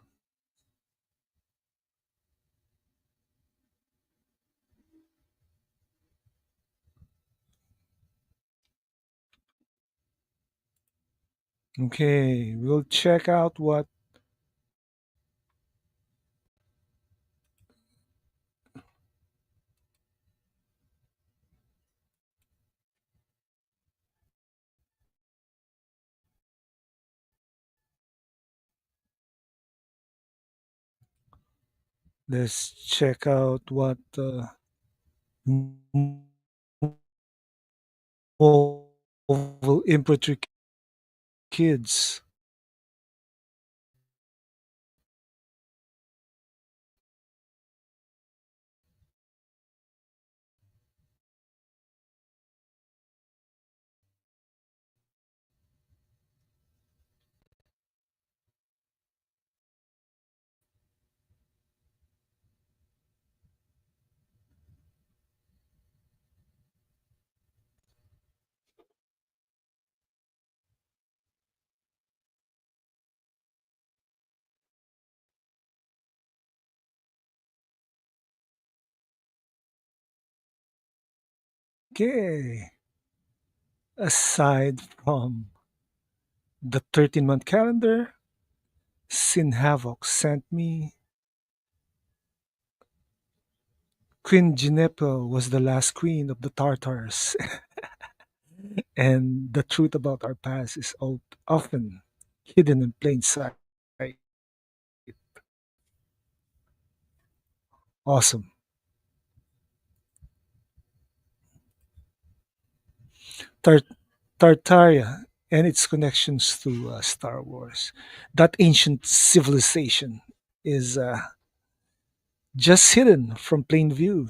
Okay, we'll check out what. Let's check out what Marvel infantry kids. Okay, aside from the 13-month calendar, Sin Havoc sent me Queen Ginepil was the last queen of the Tartars, and the truth about our past is often hidden in plain sight. Awesome. Tar- Tartaria and its connections to Star Wars. That ancient civilization is just hidden from plain view.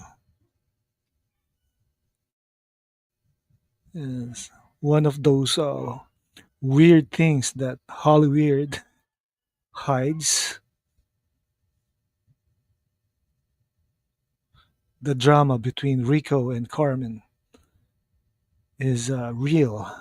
Is one of those weird things that Hollywood hides. The drama between Rico and Carmen is real.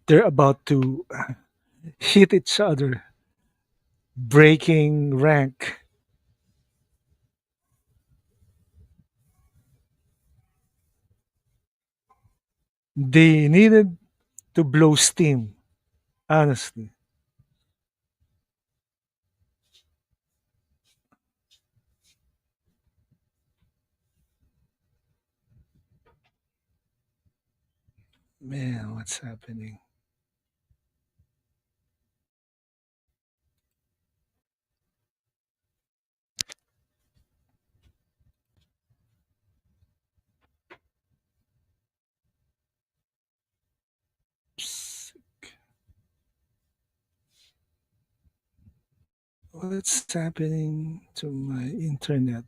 They're about to hit each other, breaking rank. They needed to blow steam, honestly. Man, what's happening? Psst, what's happening to my internet?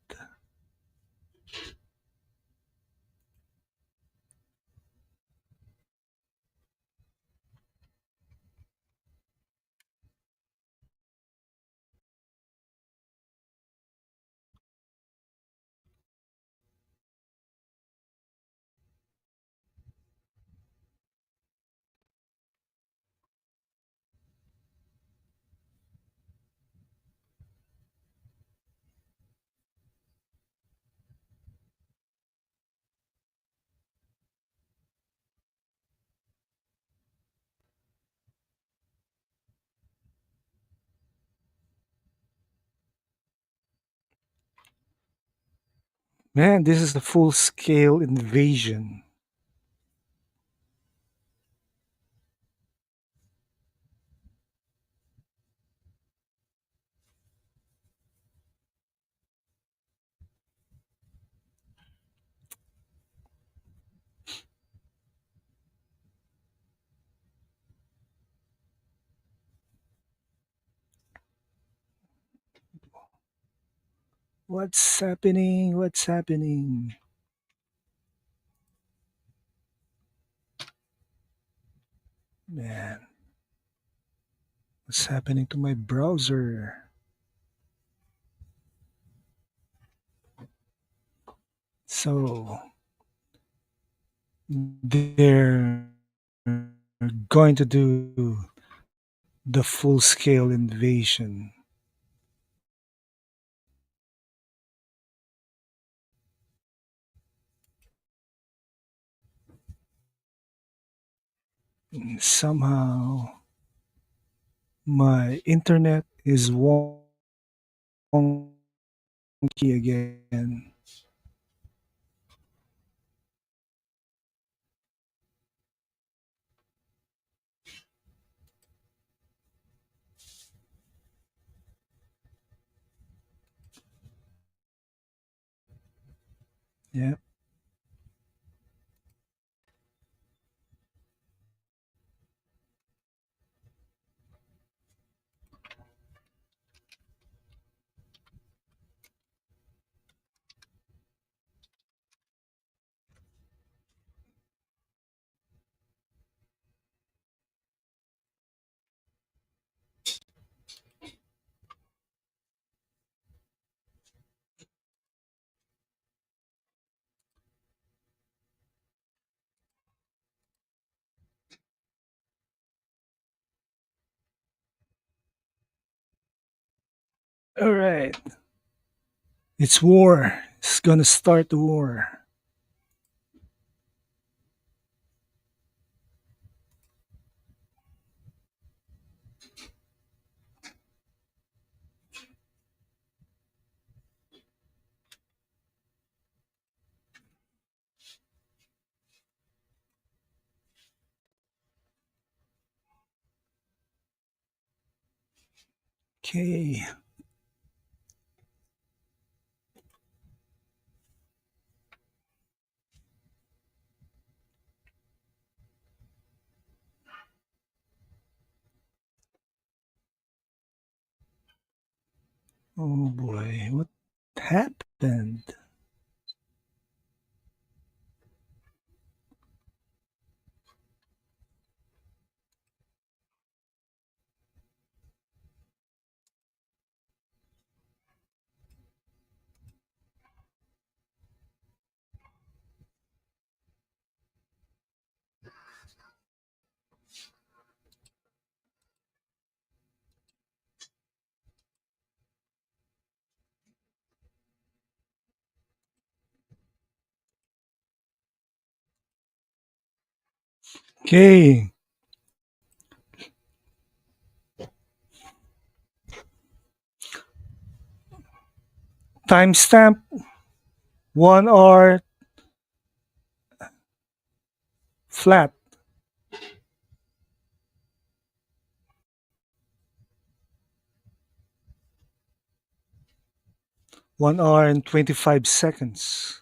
Man, this is a full scale invasion. What's happening? What's happening? Man, what's happening to my browser? So, they're going to do the full scale invasion. Somehow, my internet is wonky again. Yeah. All right. It's war. It's gonna start the war. Okay. Oh boy, what happened? Okay. Timestamp 1 hour flat. 1 hour and 25 seconds.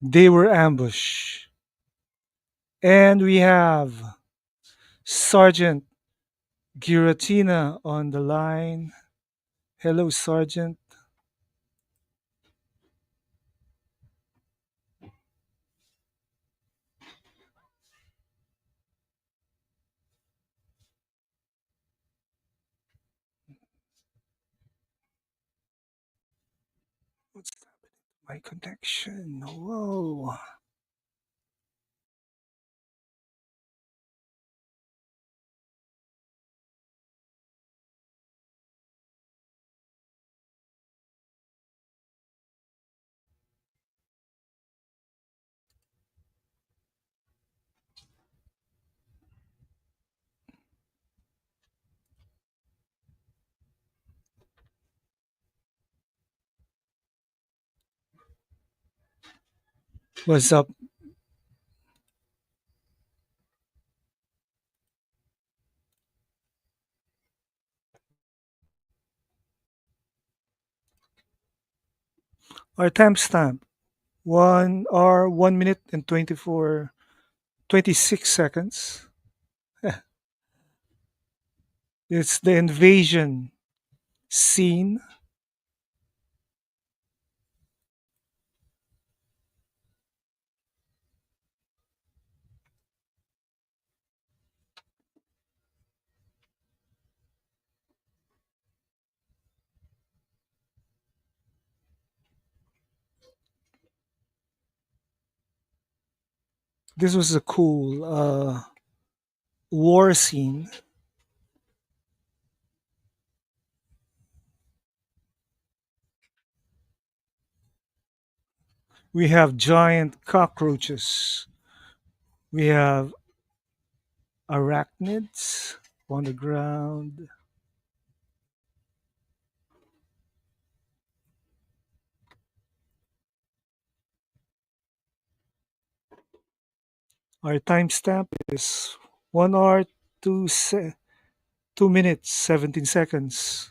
They were ambushed. And we have Sergeant Giratina on the line. Hello, Sergeant. What's happening to my connection? Whoa. What's up? Our timestamp 1 hour, 1 minute, and 26 seconds. It's the invasion scene. This was a cool war scene. We have giant cockroaches. We have arachnids on the ground. Our timestamp is 1 hour, 2 minutes, 17 seconds.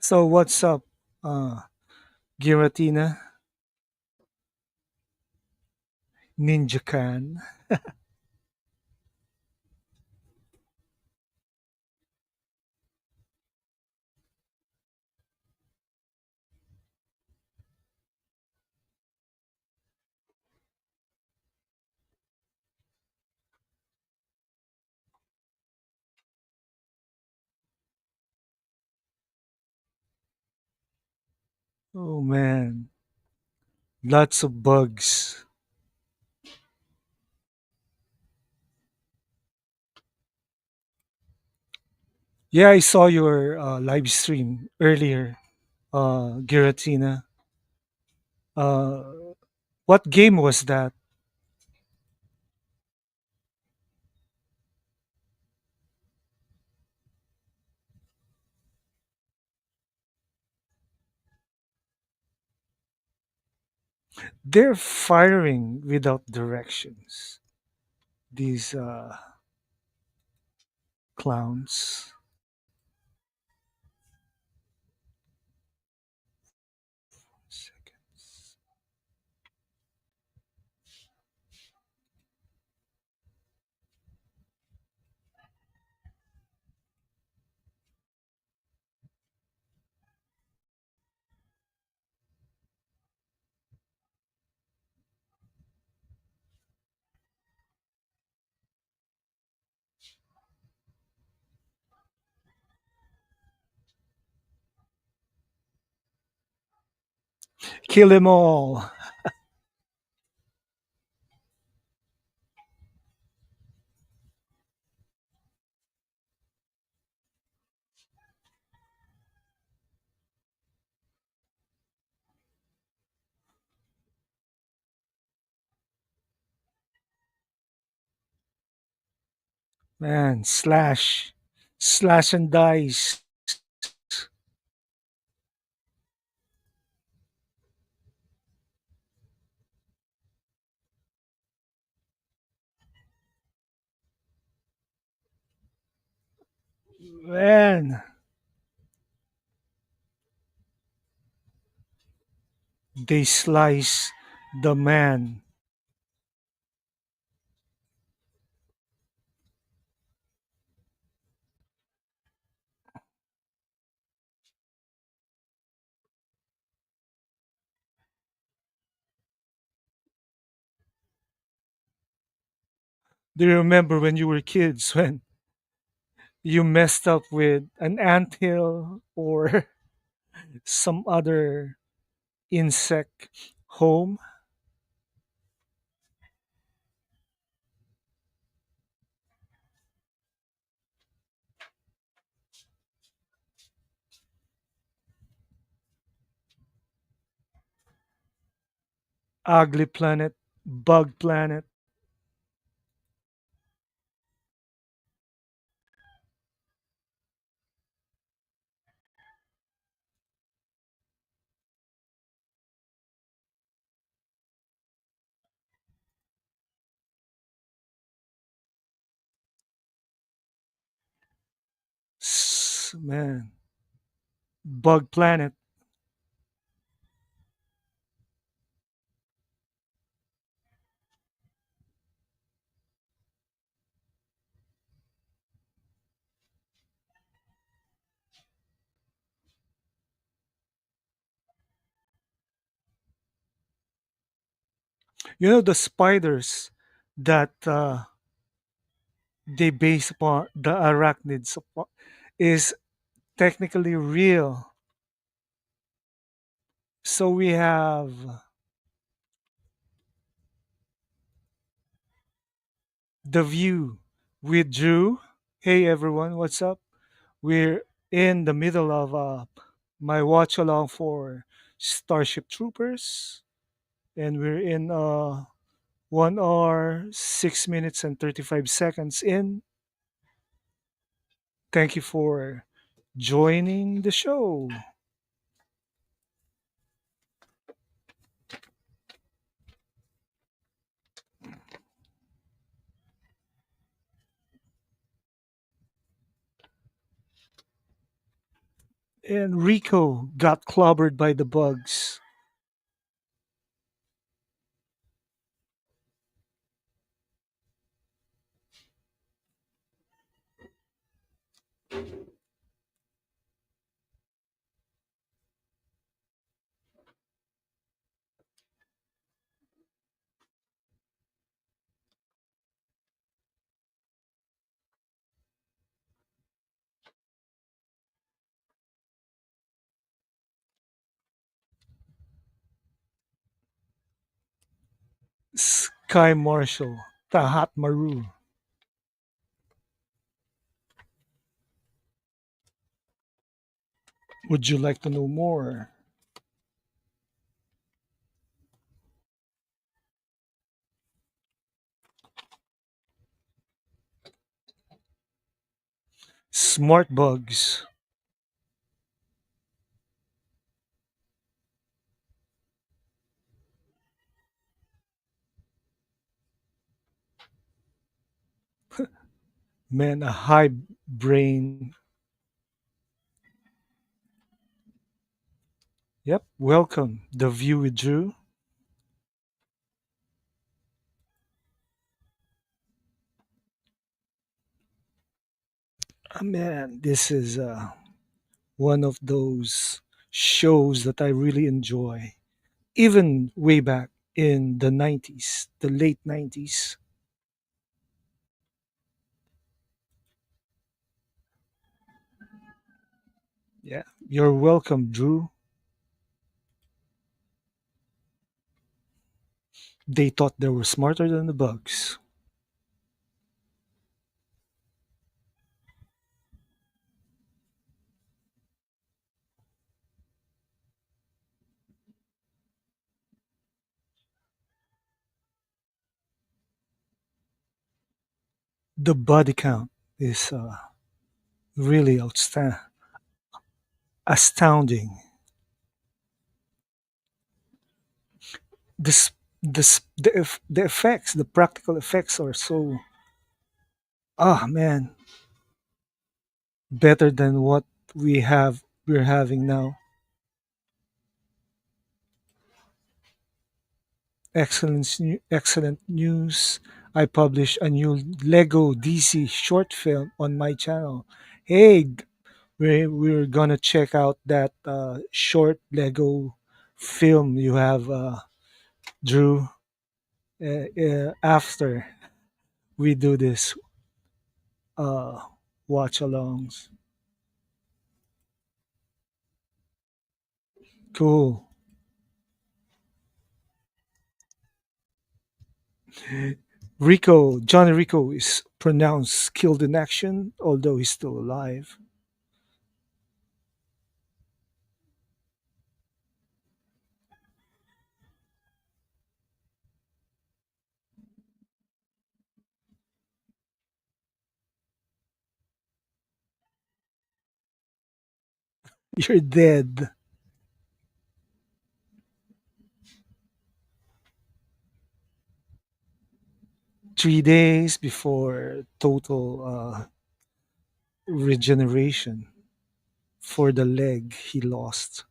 So what's up, Giratina? Ninja Can? Oh man, lots of bugs. Yeah, I saw your live stream earlier, Giratina. Uh, what game was that? They're firing without directions. These clowns. Kill 'em all. Man, slash and dice. Man, they slice the man. Do you remember when you were kids when you messed up with an anthill or some other insect home? Ugly planet, bug planet. Man, bug planet. You know the spiders that they base upon the arachnids is technically real. So we have The View with Drew. Hey everyone, what's up? We're in the middle of my watch along for Starship Troopers, and we're in 1 hour, 6 minutes, and 35 seconds in. Thank you for joining the show. And Rico got clobbered by the bugs. Sky Marshal, Tahat Maru. Would you like to know more? Smart bugs. Man, a high brain. Yep, welcome. The View with Drew. Man, this is one of those shows that I really enjoy, even way back in the 90s, the late 90s. Yeah, you're welcome, Drew. They thought they were smarter than the bugs. The body count is really astounding. This, the effects, the practical effects are so, man, better than what we're having now. Excellent news. I published a new Lego DC short film on my channel. Hey, we're gonna check out that short Lego film you have, Drew, after we do this uh, watch alongs. Cool. Johnny Rico is pronounced killed in action, although he's still alive. You're dead. 3 days before total regeneration for the leg he lost.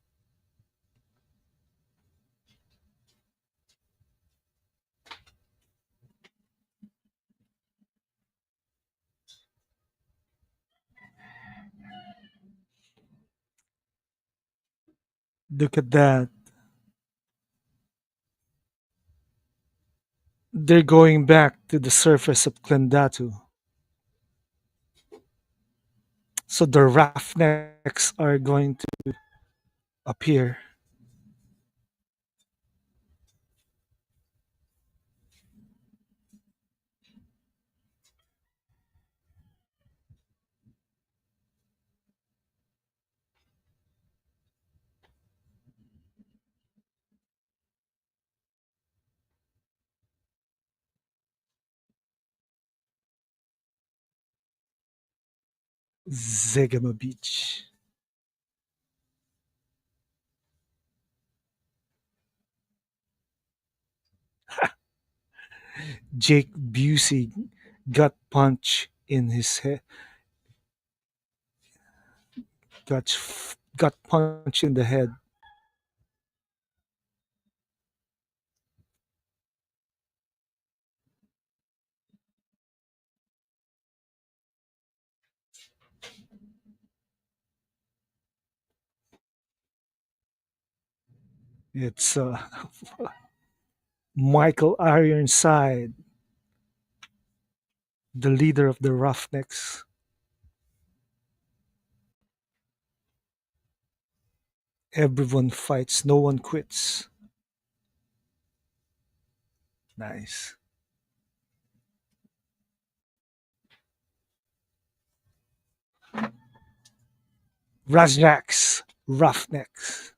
Look at that. They're going back to the surface of Klandatu. So the roughnecks are going to appear. Zegama Beach. Jake Busey got punched in his head. Got punched in the head. It's Michael Ironside, the leader of the Roughnecks. Everyone fights, no one quits. Nice. Raznaks, Roughnecks.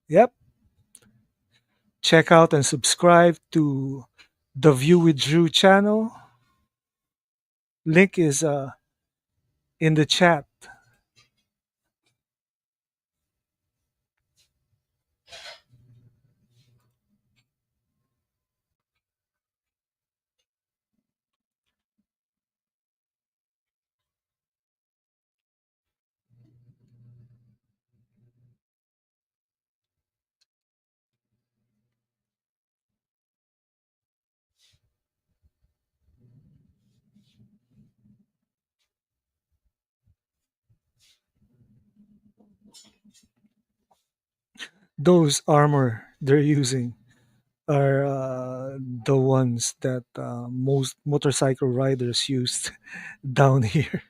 Yep. Check out and subscribe to the View with Drew channel. Link is in the chat. Those armor they're using are the ones that most motorcycle riders used down here.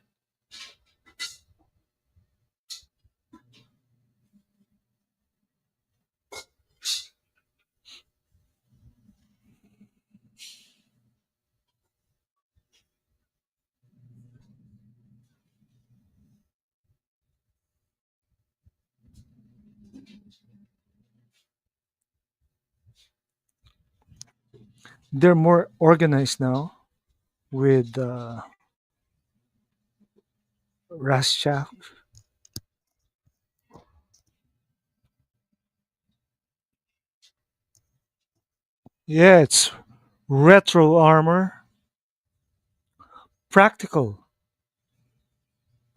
They're more organized now with Raschak. Yeah, it's retro armor, practical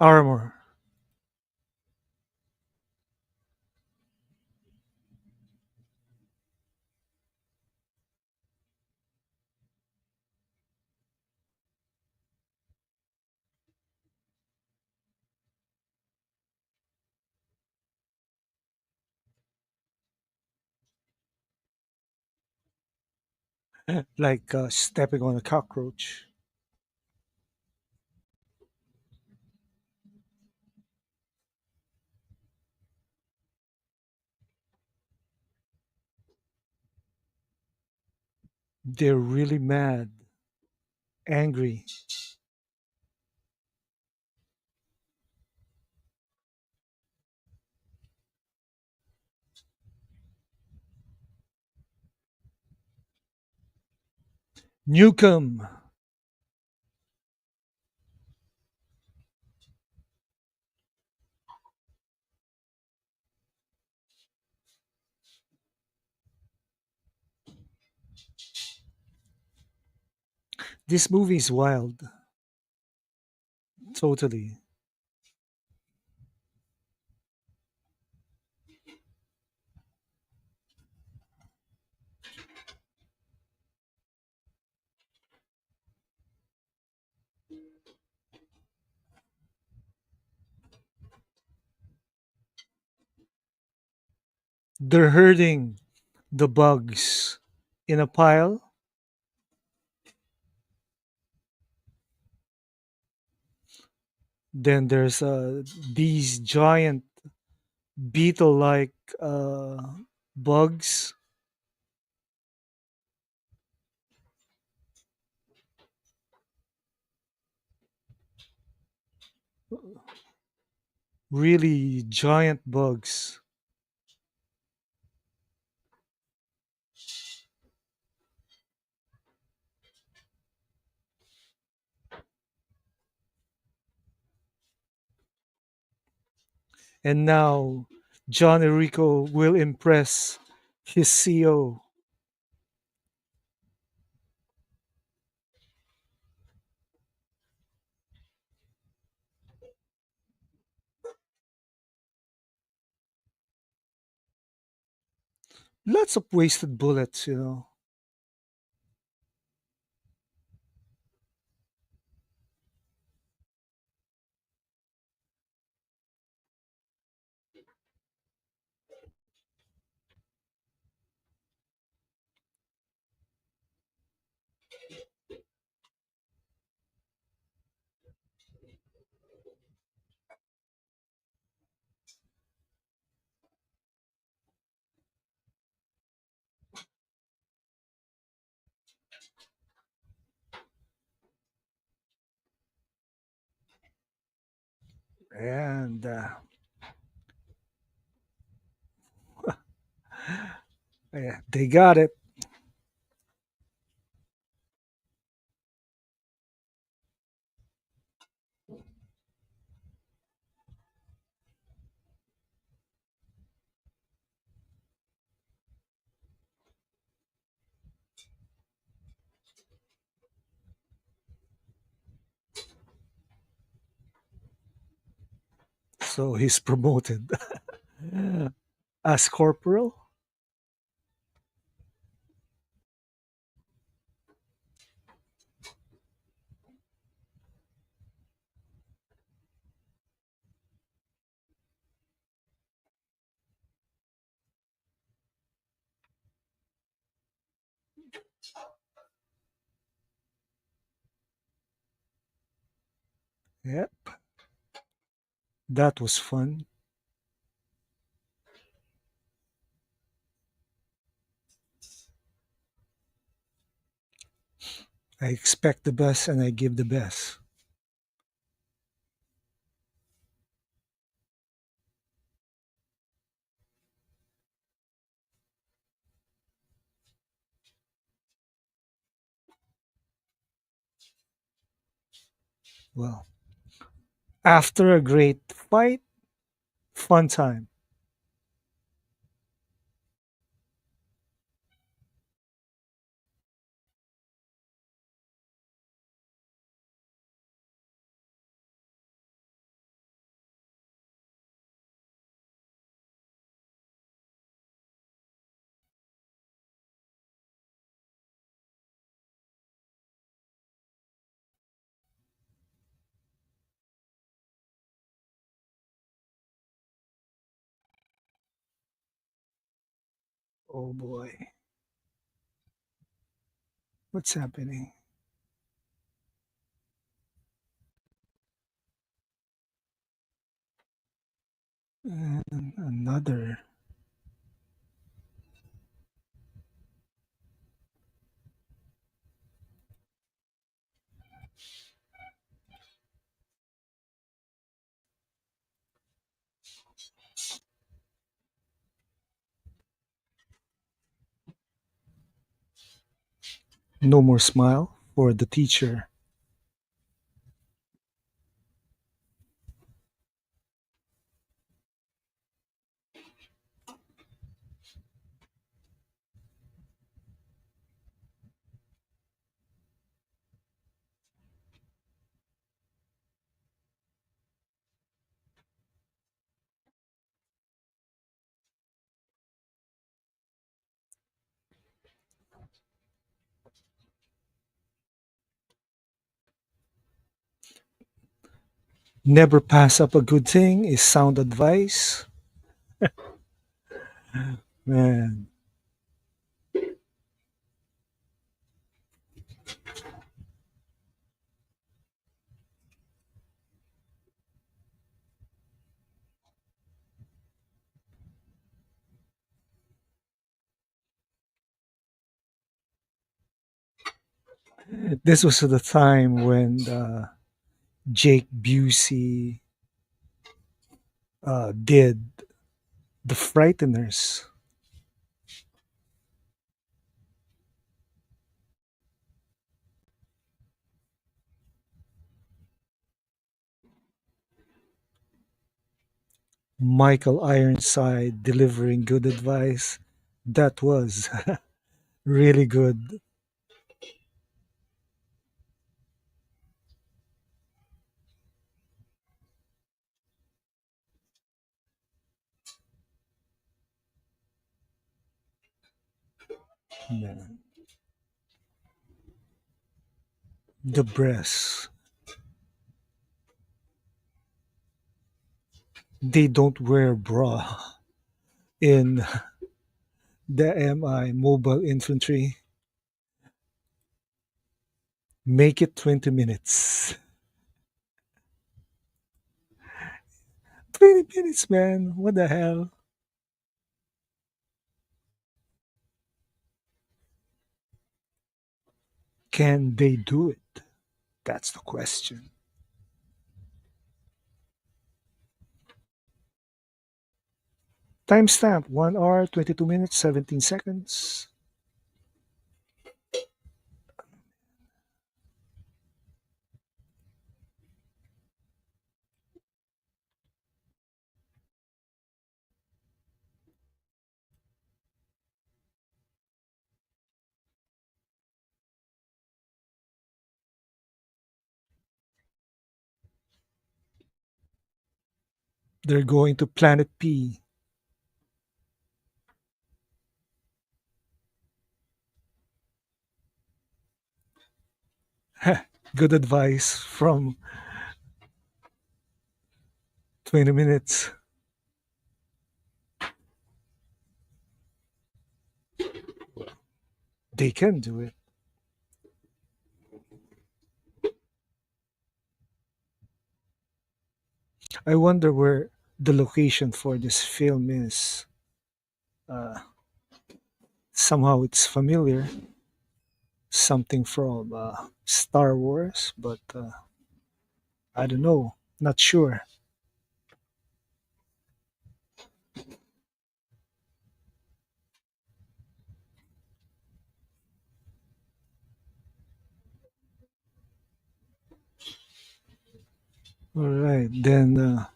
armor, like stepping on a cockroach. They're really mad, angry. Newcomb. This movie is wild. Totally. They're herding the bugs in a pile. Then there's these giant beetle-like bugs, really giant bugs. And now Johnny Rico will impress his CO. Lots of wasted bullets. And yeah, they got it. So he's promoted as corporal. Yep, that was fun. I expect the best and I give the best. Well, after a great fight, fun time. Oh boy, what's happening? And another. No more smile for the teacher. Never pass up a good thing is sound advice. Man, this was the time when Jake Busey did The Frighteners. Michael Ironside delivering good advice. That was really good. Man. The breasts. They don't wear bra in the MI mobile infantry. Make it 20 minutes. 20 minutes, man. What the hell? Can they do it? That's the question. Timestamp 1 hour, 22 minutes, 17 seconds. They're going to Planet P. Good advice from 20 minutes. They can do it. I wonder where the location for this film is. Uh, Somehow it's familiar, something from Star Wars, but I don't know, not sure. All right, then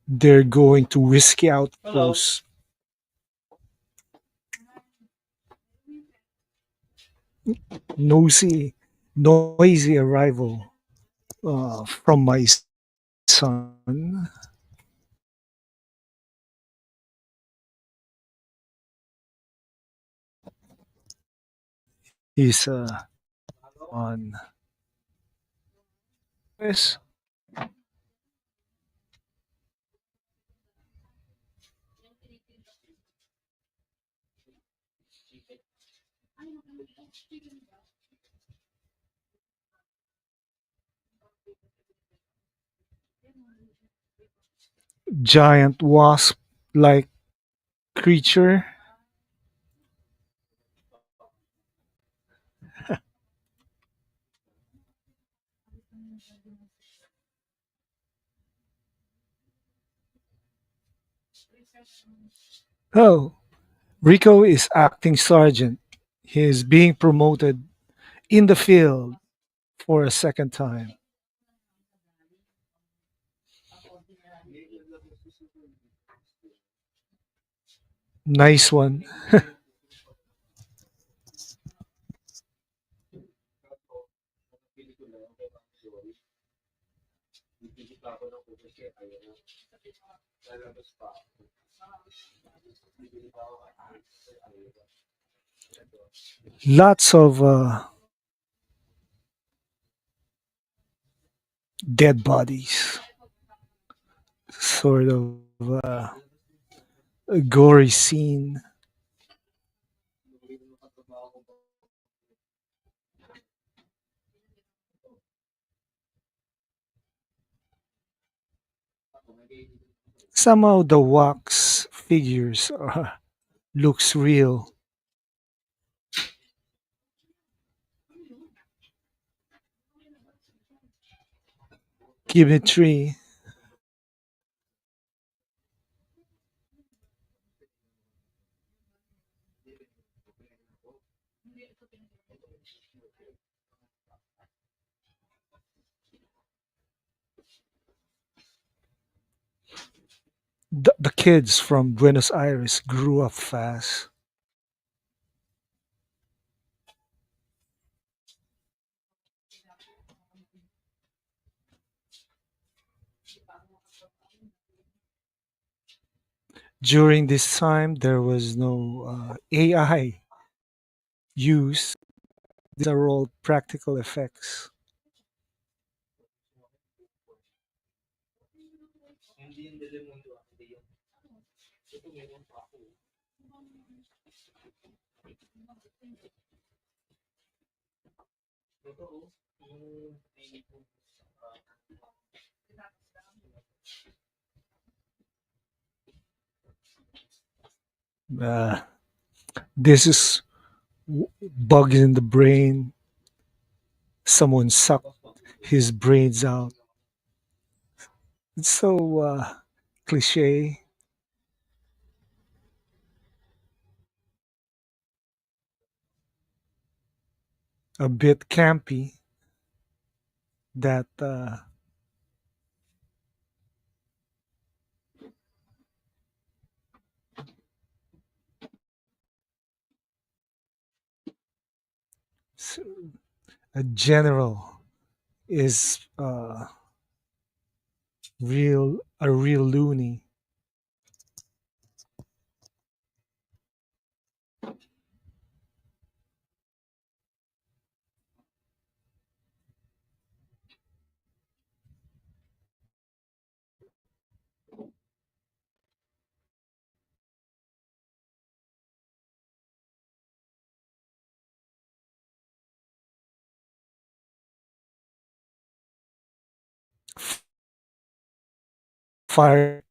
they're going to Whiskey Outpost. Noisy, noisy arrival from my son. He's on. Yes. Giant wasp-like creature. Oh, Rico is acting sergeant. He is being promoted in the field for a second time. Nice one. Lots of dead bodies. Sort of a gory scene. Somehow the wax figures looks real. Give me three. The kids from Buenos Aires grew up fast. During this time, there was no AI used. These are all practical effects. Uh, this is bugs in the brain. Someone sucked his brains out. It's so cliche, a bit campy. That s- a general is a real loony. Fire.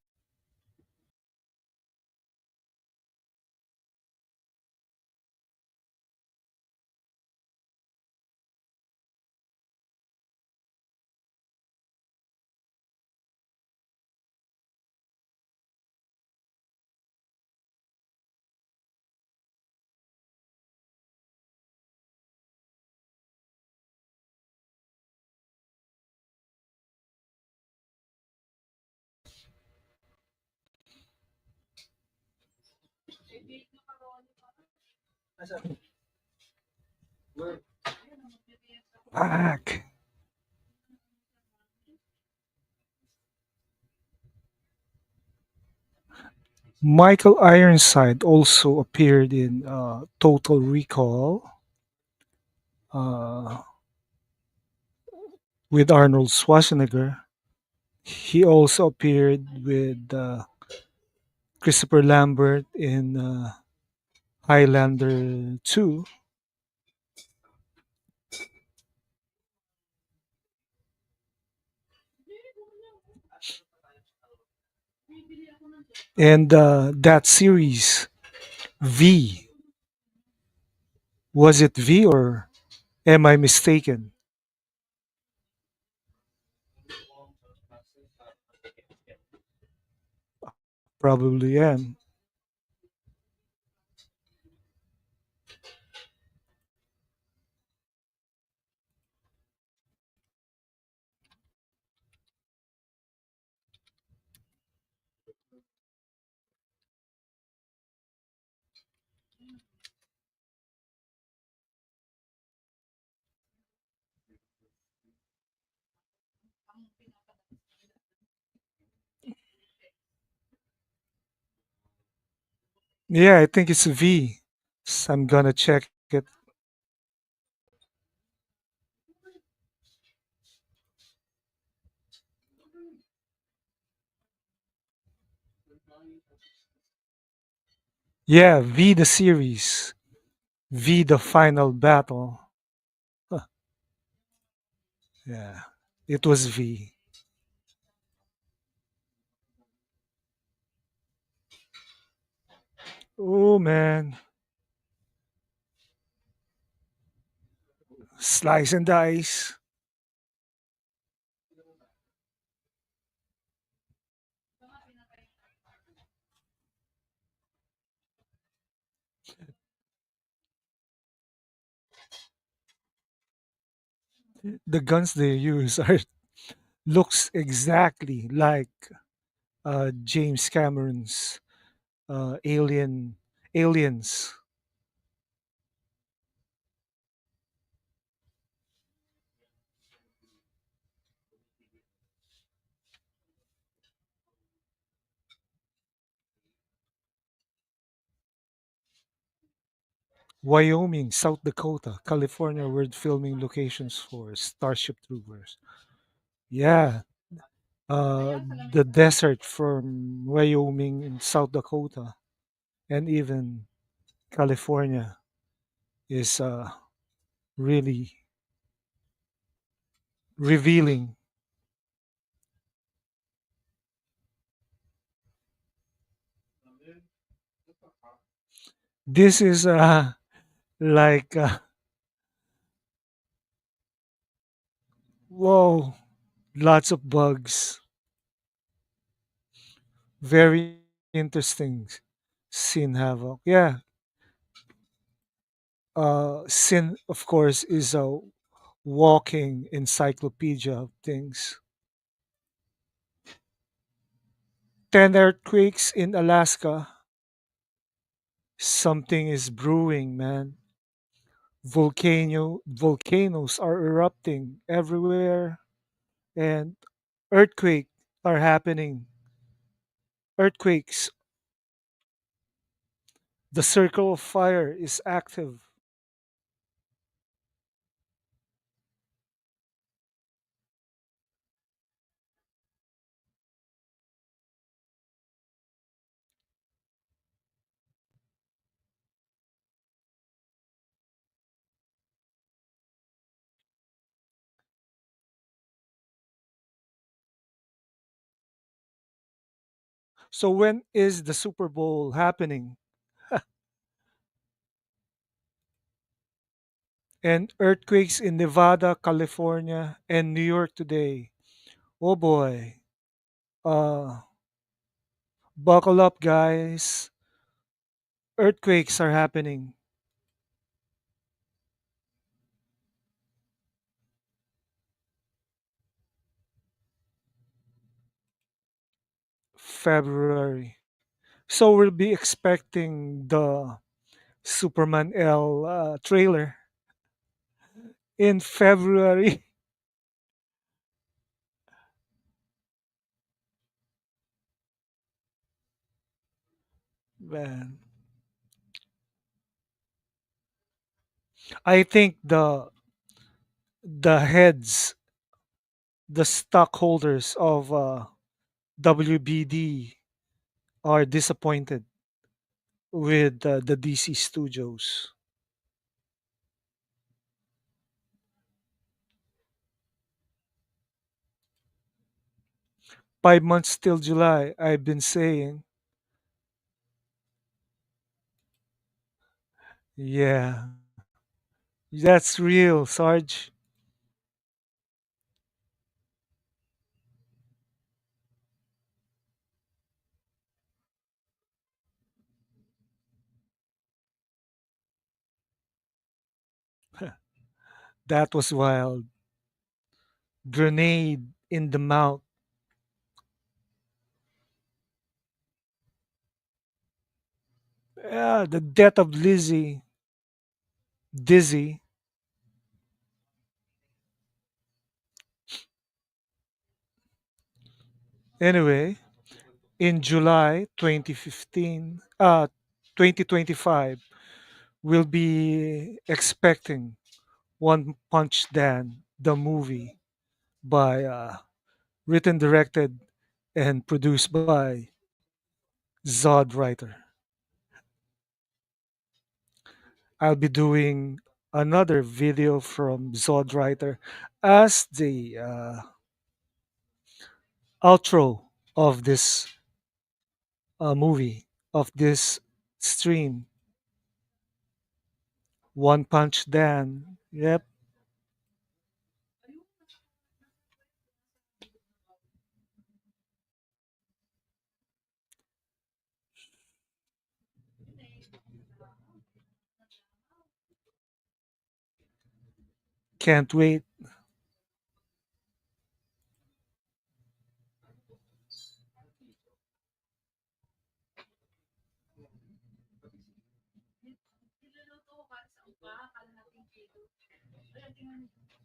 Back. Michael Ironside also appeared in Total Recall uh, with Arnold Schwarzenegger. He also appeared with Christopher Lambert in Highlander 2. And that series, V. Was it V or am I mistaken? Probably am. Yeah, I think it's V. I'm gonna check it. Yeah, V the series. V the final battle. Huh, yeah, it was V. Oh man, slice and dice. The guns they use are looks exactly like James Cameron's Aliens. Wyoming, South Dakota, California were filming locations for Starship Troopers. Yeah, uh, the desert from Wyoming and South Dakota, and even California is really revealing. This is like whoa, lots of bugs. Very interesting. Sin Havoc. Yeah, Sin, of course, is a walking encyclopedia of things. 10 earthquakes in Alaska. Something is brewing, man. Volcanoes are erupting everywhere, and earthquakes are happening. Earthquakes. The circle of fire is active. So when is the Super Bowl happening? And earthquakes in Nevada, California, and New York today. Oh boy. Uh, Buckle up, guys. Earthquakes are happening. February. So we'll be expecting the Superman L trailer in February. Man, I think the heads, the stockholders of WBD are disappointed with the DC studios. 5 months till July. I've been saying, yeah, that's real, Sarge. That was wild. Grenade in the mouth. Yeah, the death of Lizzie, Dizzy. Anyway, in July 2025, we'll be expecting One Punch Dan, the movie, by written, directed, and produced by Zod Writer. I'll be doing another video from Zod Writer as the outro of this movie, of this stream. One Punch Dan. Yep, can't wait. Niluluto ko para sa upa, kalahating kilo. Kaya tingnan niyo.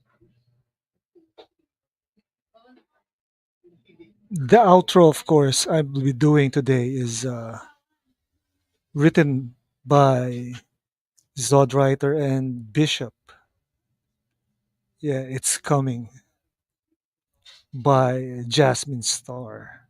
Oo, The outro, of course, I will be doing today is written by Zod Writer and Bishop. Yeah, it's coming by Jasmine Star.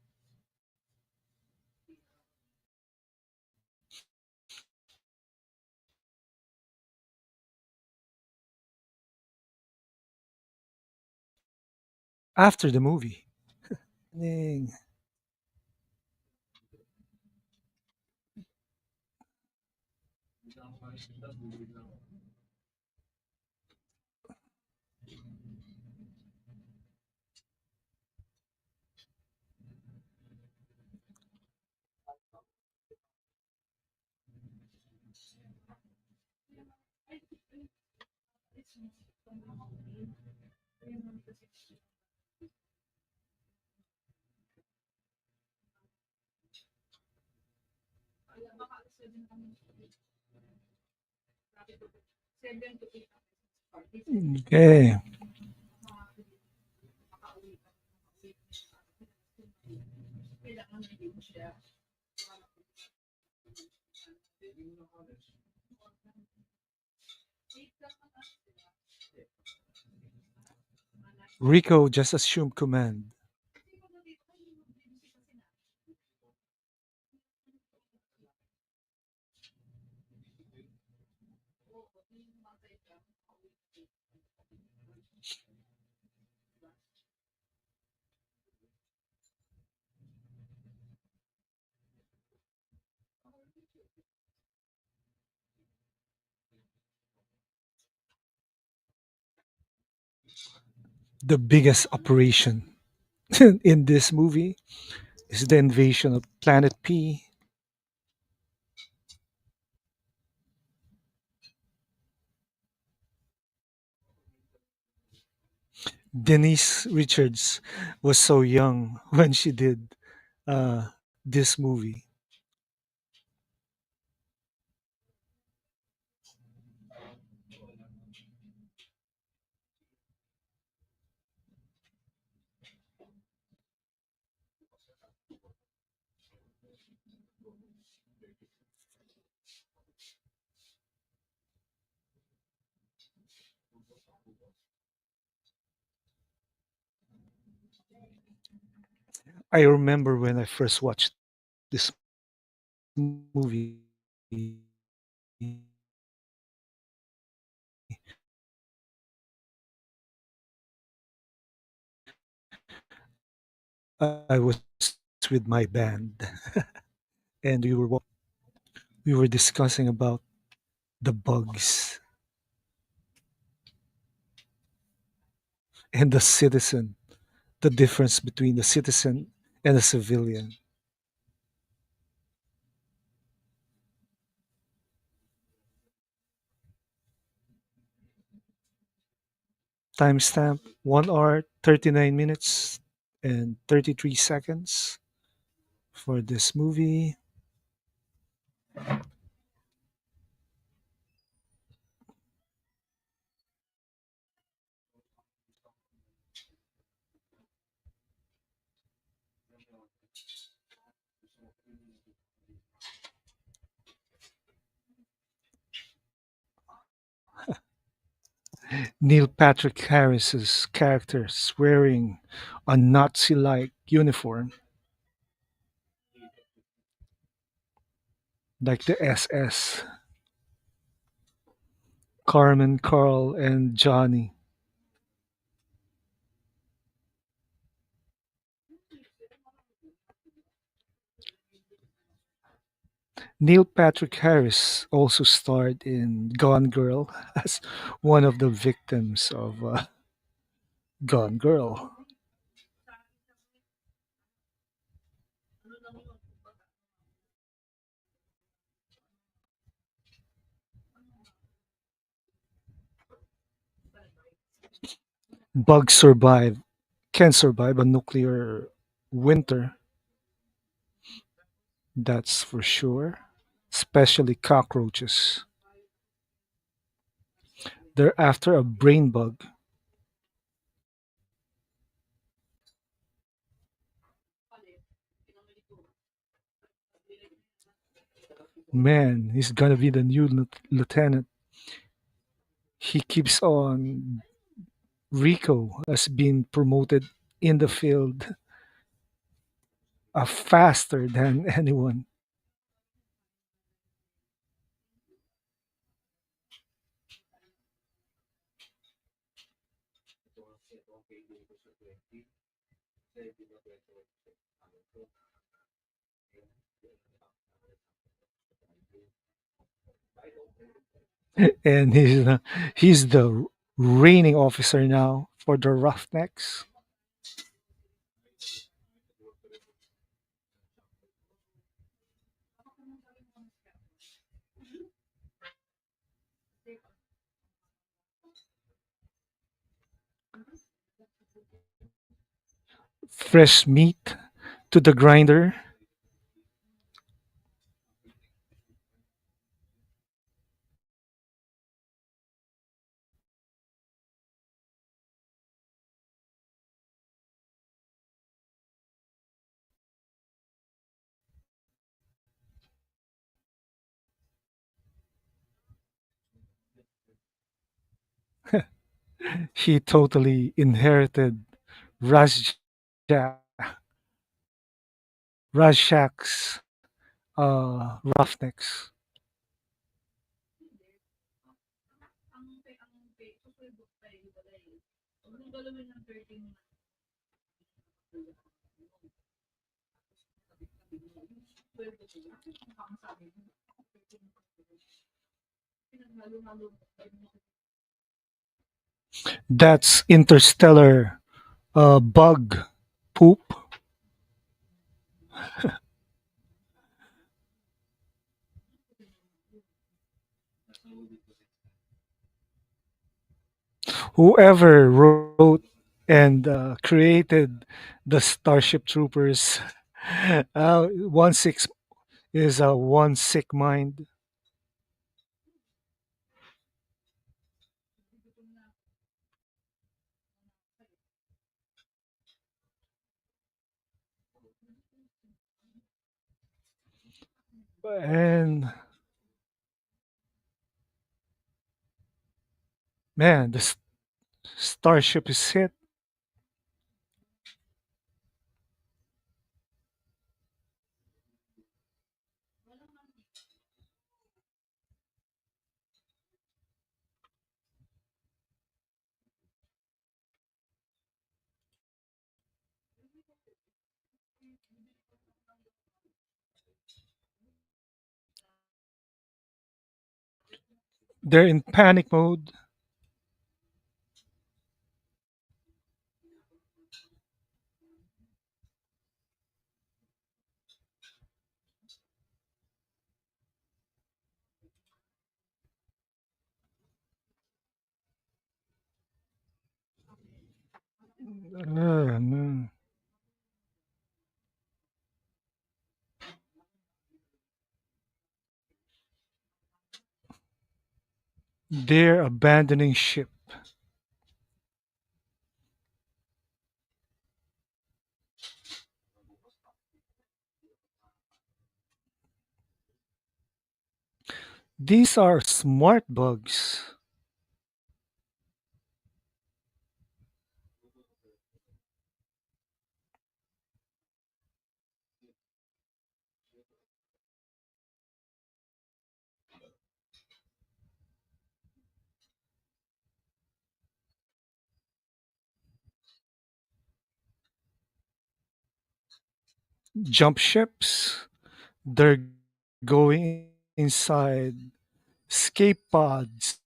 After the movie. Dang. kaya baka 7 to 8 parties. Okay. Makauwi ka. Kailangan hindi mo siya. Rico just assumed command. The biggest operation in this movie is the invasion of Planet P. Denise Richards was so young when she did uh, this movie. I remember when I first watched this movie, I was with my band and we were discussing about the bugs and the citizen, the difference between the citizen and a civilian. Timestamp 1 hour 39 minutes and 33 seconds for this movie. Neil Patrick Harris's character is wearing a Nazi like uniform, like the SS. Carmen, Carl, and Johnny. Neil Patrick Harris also starred in Gone Girl as one of the victims of Gone Girl. Bugs can survive a nuclear winter, that's for sure, especially cockroaches. They're after a brain bug. Man, he's gonna be the new lieutenant. He keeps on. Rico has been promoted in the field faster than anyone. And he's the reigning officer now for the Roughnecks. Fresh meat to the grinder. He totally inherited Rajja, Rajshak's Roughnecks. That's interstellar bug poop. Whoever wrote and created the Starship Troopers, one six is a one sick mind. And man, the Starship is hit. They're in panic mode. No. They're abandoning ship. These are smart bugs. Jump ships. They're going inside escape pods.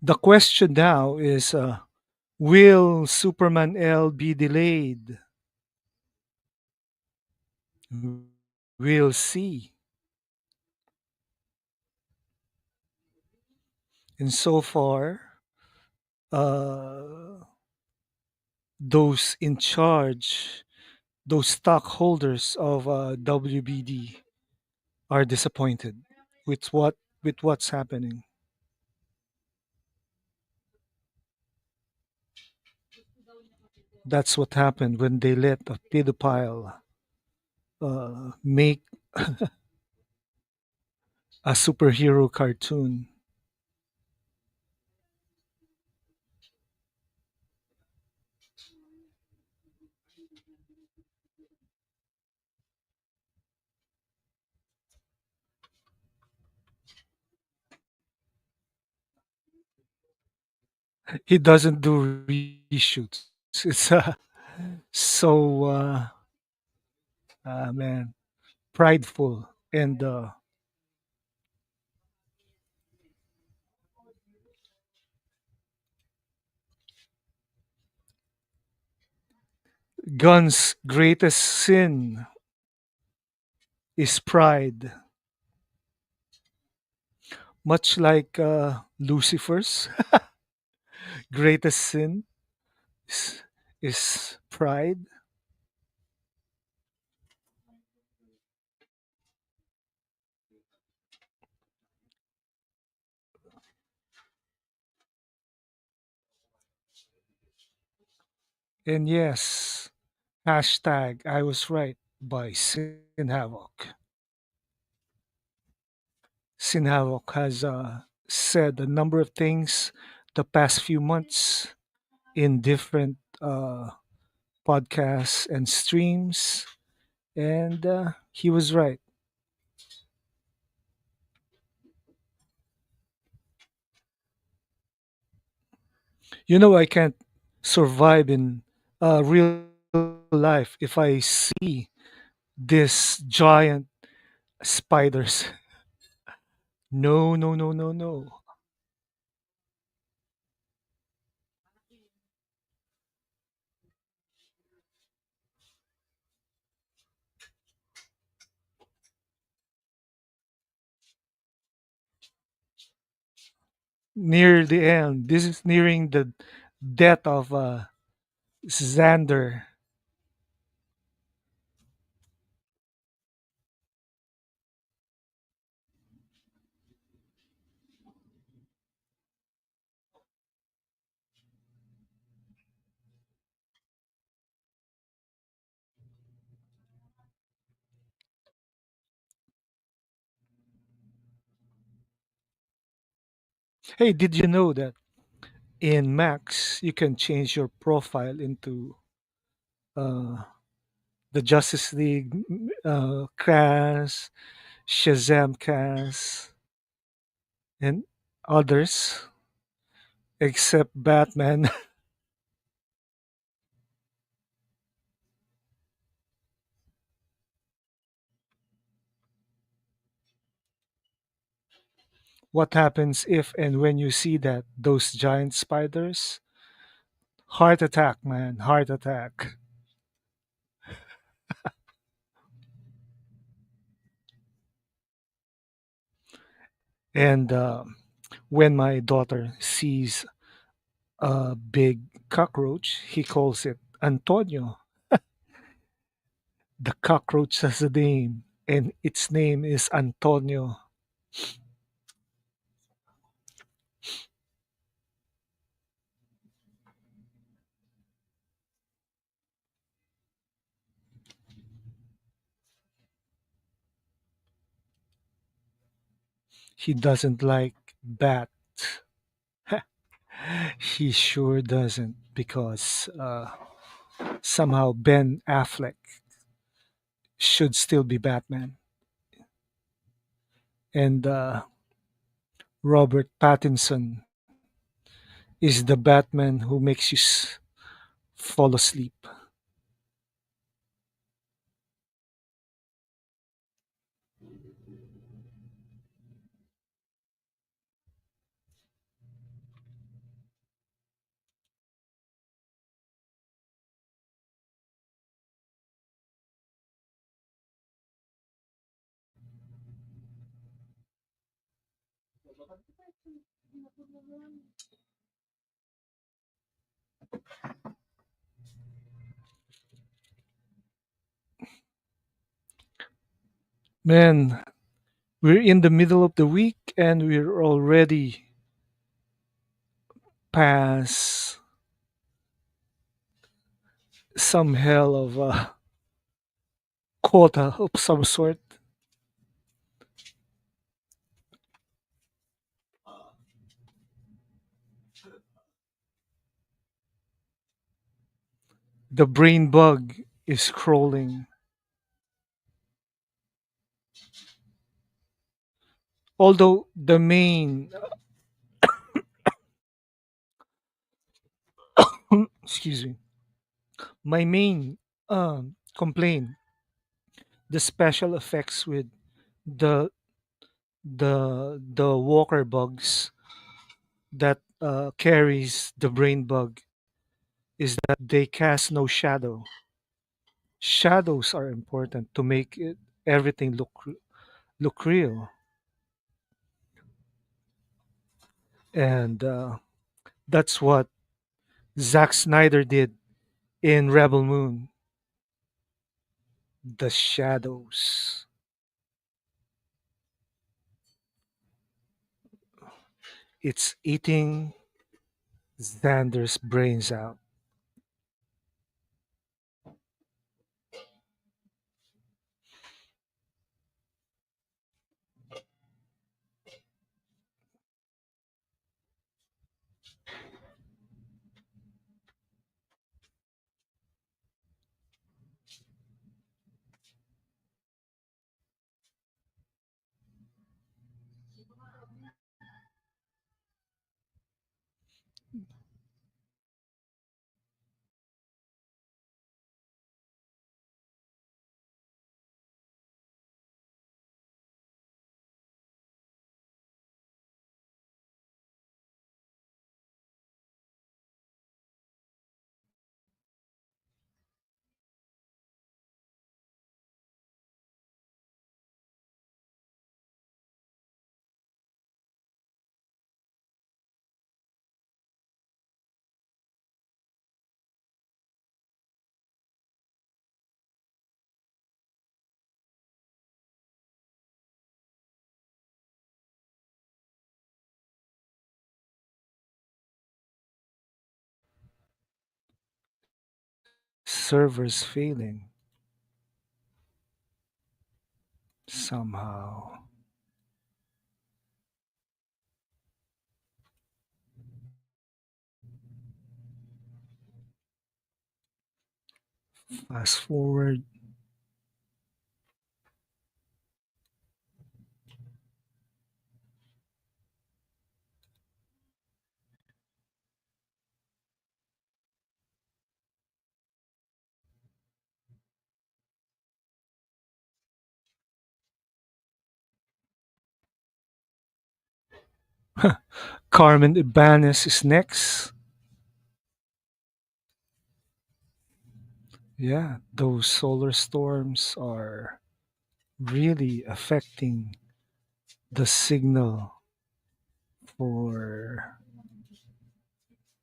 The question now is, will Superman L be delayed? We'll see. And so far, uh, those in charge, those stockholders of WBD are disappointed with what's happening. That's what happened when they let a pedophile make a superhero cartoon. He doesn't do reshoots. It's so man, prideful and Gun's greatest sin is pride, much like Lucifer's greatest sin is, is pride. And yes, hashtag I was right by Sin Havoc. Sin Havoc has said a number of things the past few months in different podcasts and streams. And he was right. I can't survive in real life if I see this giant spiders. No, no, no, no, no. Near the end, this is nearing the death of Xander. Hey, did you know that in Max you can change your profile into uh, the Justice League cast, Shazam cast, and others except Batman? What happens if and when you see that those giant spiders? Heart attack, man, heart attack. And when my daughter sees a big cockroach, he calls it Antonio. The cockroach has a name, and its name is Antonio. He doesn't like bat. He sure doesn't, because somehow Ben Affleck should still be Batman, and Robert Pattinson is the Batman who makes you fall asleep. Man, we're in the middle of the week and we're already past some hell of a quota of some sort. The brain bug is crawling. Although the main, excuse me, my main complaint, the special effects with the the walker bugs that carries the brain bug is that they cast no shadow. Shadows are important to make everything look real, and that's what Zack Snyder did in Rebel Moon. The shadows. It's eating Xander's brains out. Servers failing somehow. Fast forward. Carmen Ibanez is next. Yeah, those solar storms are really affecting the signal for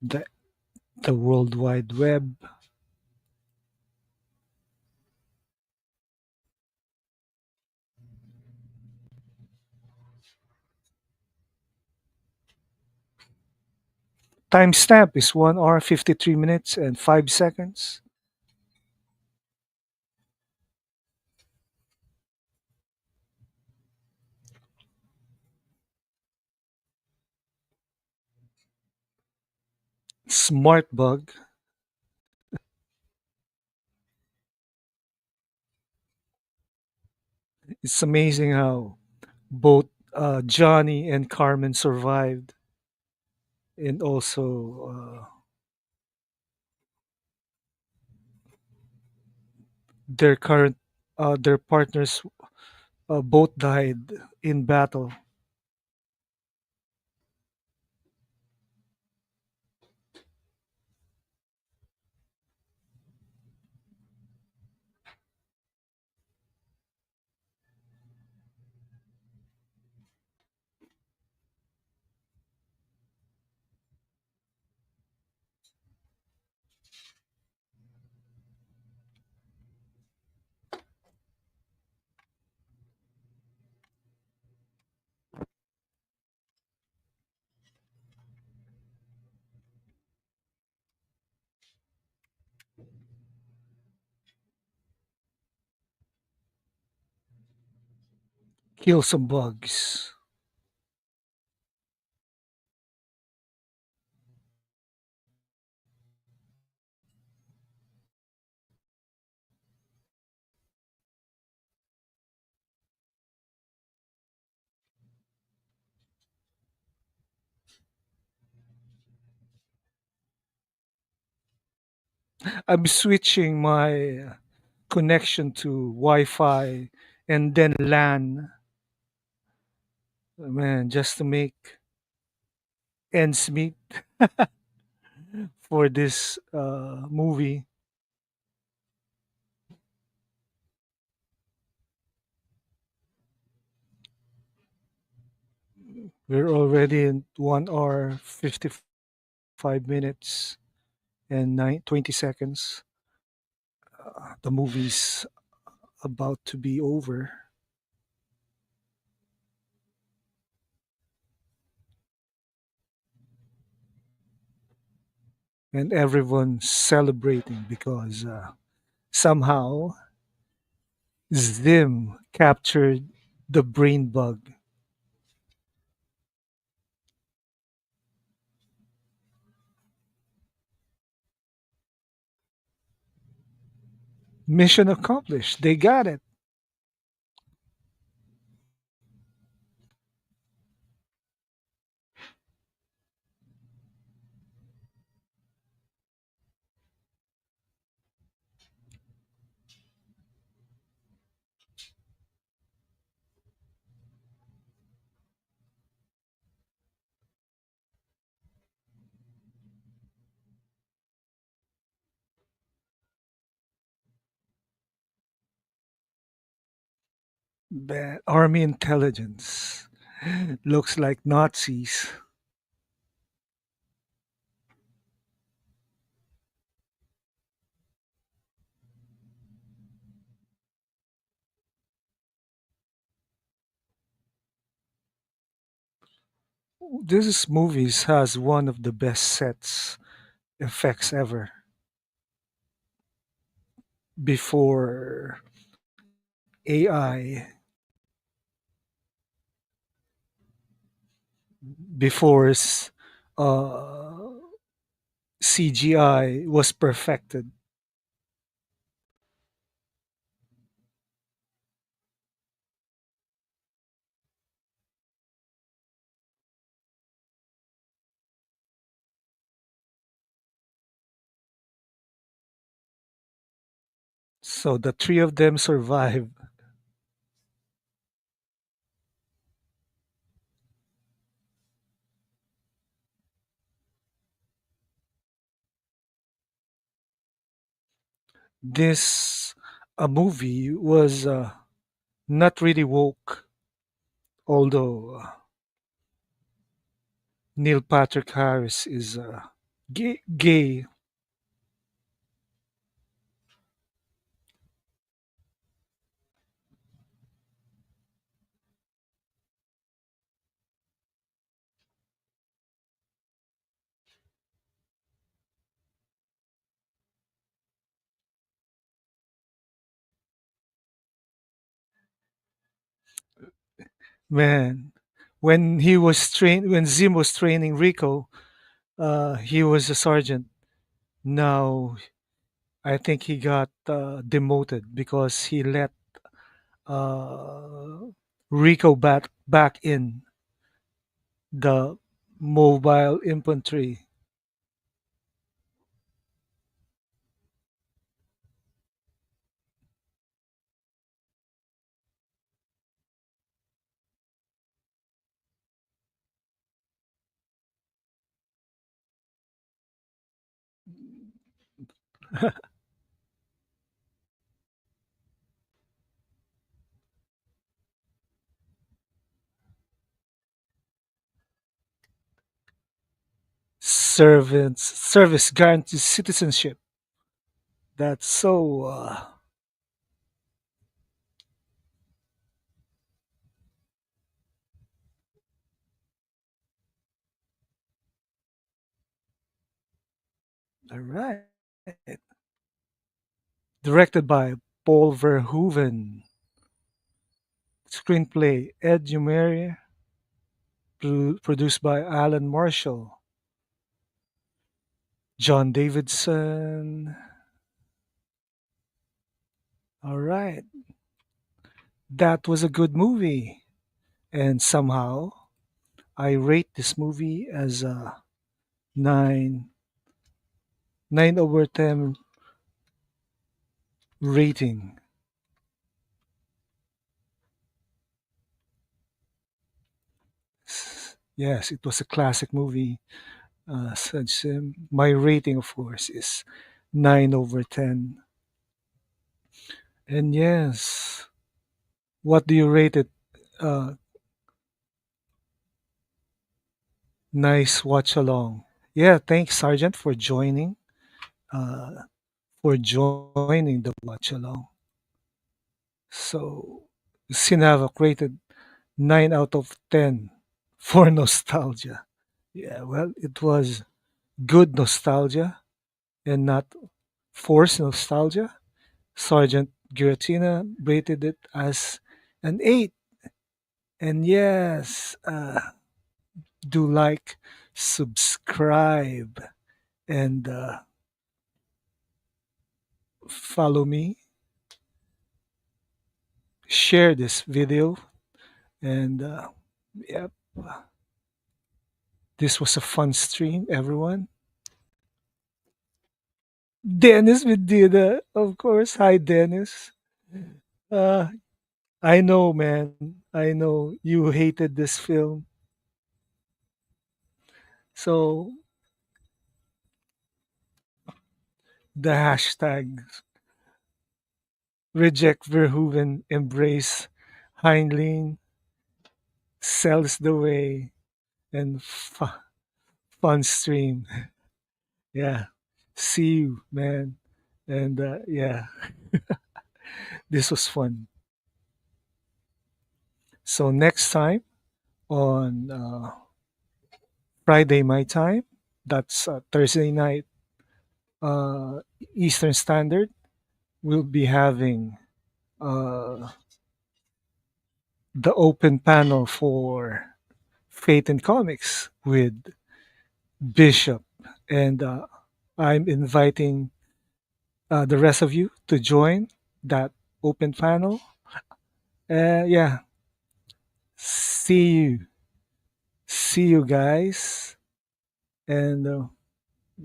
the the World Wide Web. Timestamp is 1 hour 53 minutes and 5 seconds. Smart bug. It's amazing how both Johnny and Carmen survived, and also their current their partners both died in battle. Kill some bugs. I'm switching my connection to Wi-Fi and then LAN, man, just to make ends meet for this movie. We're already in 1 hour 55 minutes and 20 seconds. The movie's about to be over, and everyone's celebrating because somehow Zim captured the brain bug. Mission accomplished. They got it. Bad army intelligence. Looks like Nazis. This movies has one of the best sets effects ever. before AI, before uh, CGI was perfected. So the three of them survived. This a movie was not really woke, although Neil Patrick Harris is gay. Man. When Zim was training Rico, he was a sergeant. Now I think he got demoted because he let uh, Rico back in the mobile infantry. Service guarantees citizenship. That's so. All right. Directed by Paul Verhoeven. Screenplay Ed Neumeier. Produced by Alan Marshall. John Davidson. All right. That was a good movie. And somehow I rate this movie as a 9 9 over 10 rating. Yes, it was a classic movie. My rating, of course, is 9 over 10. And yes, what do you rate it? Uh, Nice watch along. Yeah, thanks, Sergeant, uh, for joining the watch along. So, Sinava rated 9 out of 10 for nostalgia. Yeah, well, it was good nostalgia and not forced nostalgia. Sergeant Giratina rated it as an 8. And yes, do like, subscribe, and follow me. Share this video. And yep, this was a fun stream, everyone. Dennis with Dina, of course. Hi, Dennis. Uh, I know, man. I know you hated this film. So the hashtag reject Verhoeven, embrace Heinlein, sells the way, and fun stream. Yeah. See you, man. And yeah, this was fun. So next time on Friday my time, that's Thursday night uh, Eastern Standard, we'll be having uh, the open panel for Fate and Comics with Bishop. And I'm inviting the rest of you to join that open panel. Yeah, see you. See you guys. And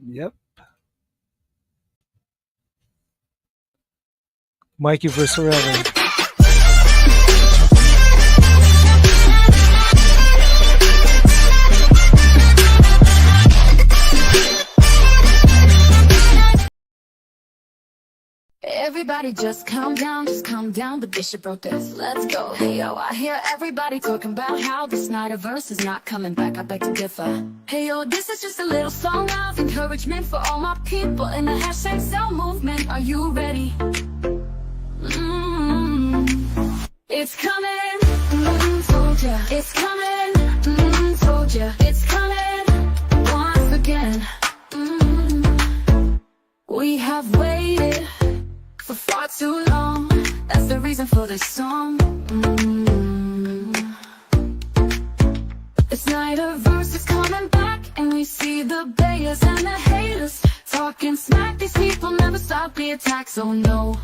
yep, Mikey versus forever. Everybody just calm down, the bishop wrote this, let's go. Hey yo, I hear everybody talking about how the Snyderverse is not coming back, I beg to differ. Hey yo, this is just a little song of encouragement for all my people in the hashtag Cell movement. Are you ready? It's coming, told ya. It's coming, told ya. It's coming, once again. We have waited for far too long. That's the reason for this song. The Snyderverse is coming back, and we see the bayers and the haters talking smack. These people never stop the attacks, oh no.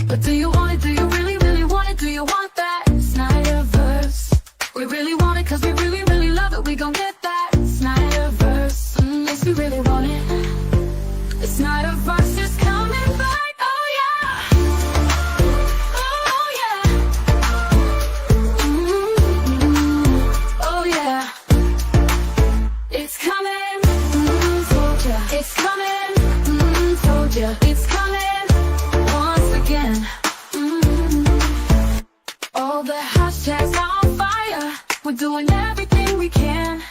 But do you want it? Do you really, really want it? Do you want that Snyderverse? We really want it, cause we really, really love it. We gon' get that Snyderverse. Yes, we really want it. The Snyderverse is coming back. It's coming, once again. All the hashtags are on fire. We're doing everything we can.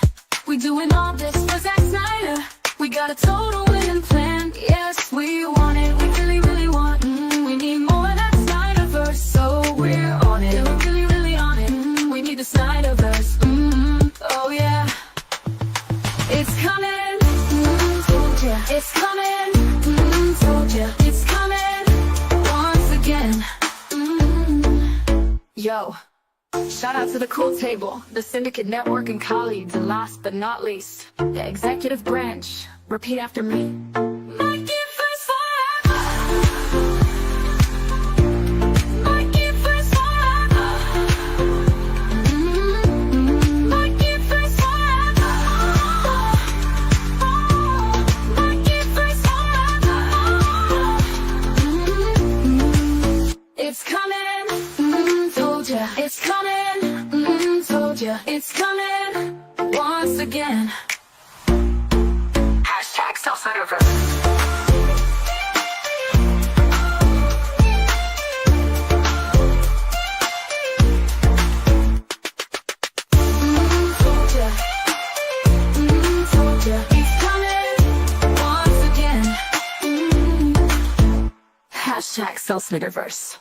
We're doing all this for Zack Snyder. We got a total winning plan. Yes, we want it. We really, really want. We need more of that Snyderverse, so we're on it. Yeah, we're really, really on it. We need the Snyderverse. Oh yeah, it's coming. Told ya. It's coming. It's coming, once again. Yo, shout out to the Cool Table, the Syndicate Network and colleagues, and last but not least, the executive branch. Repeat after me. Mikey first forever. Mikey first forever. Mikey first forever. Mikey first forever. It's coming, told ya. It's coming, told ya. It's coming, once again. Hashtag Snyderverse. Hashtag Snyderverse.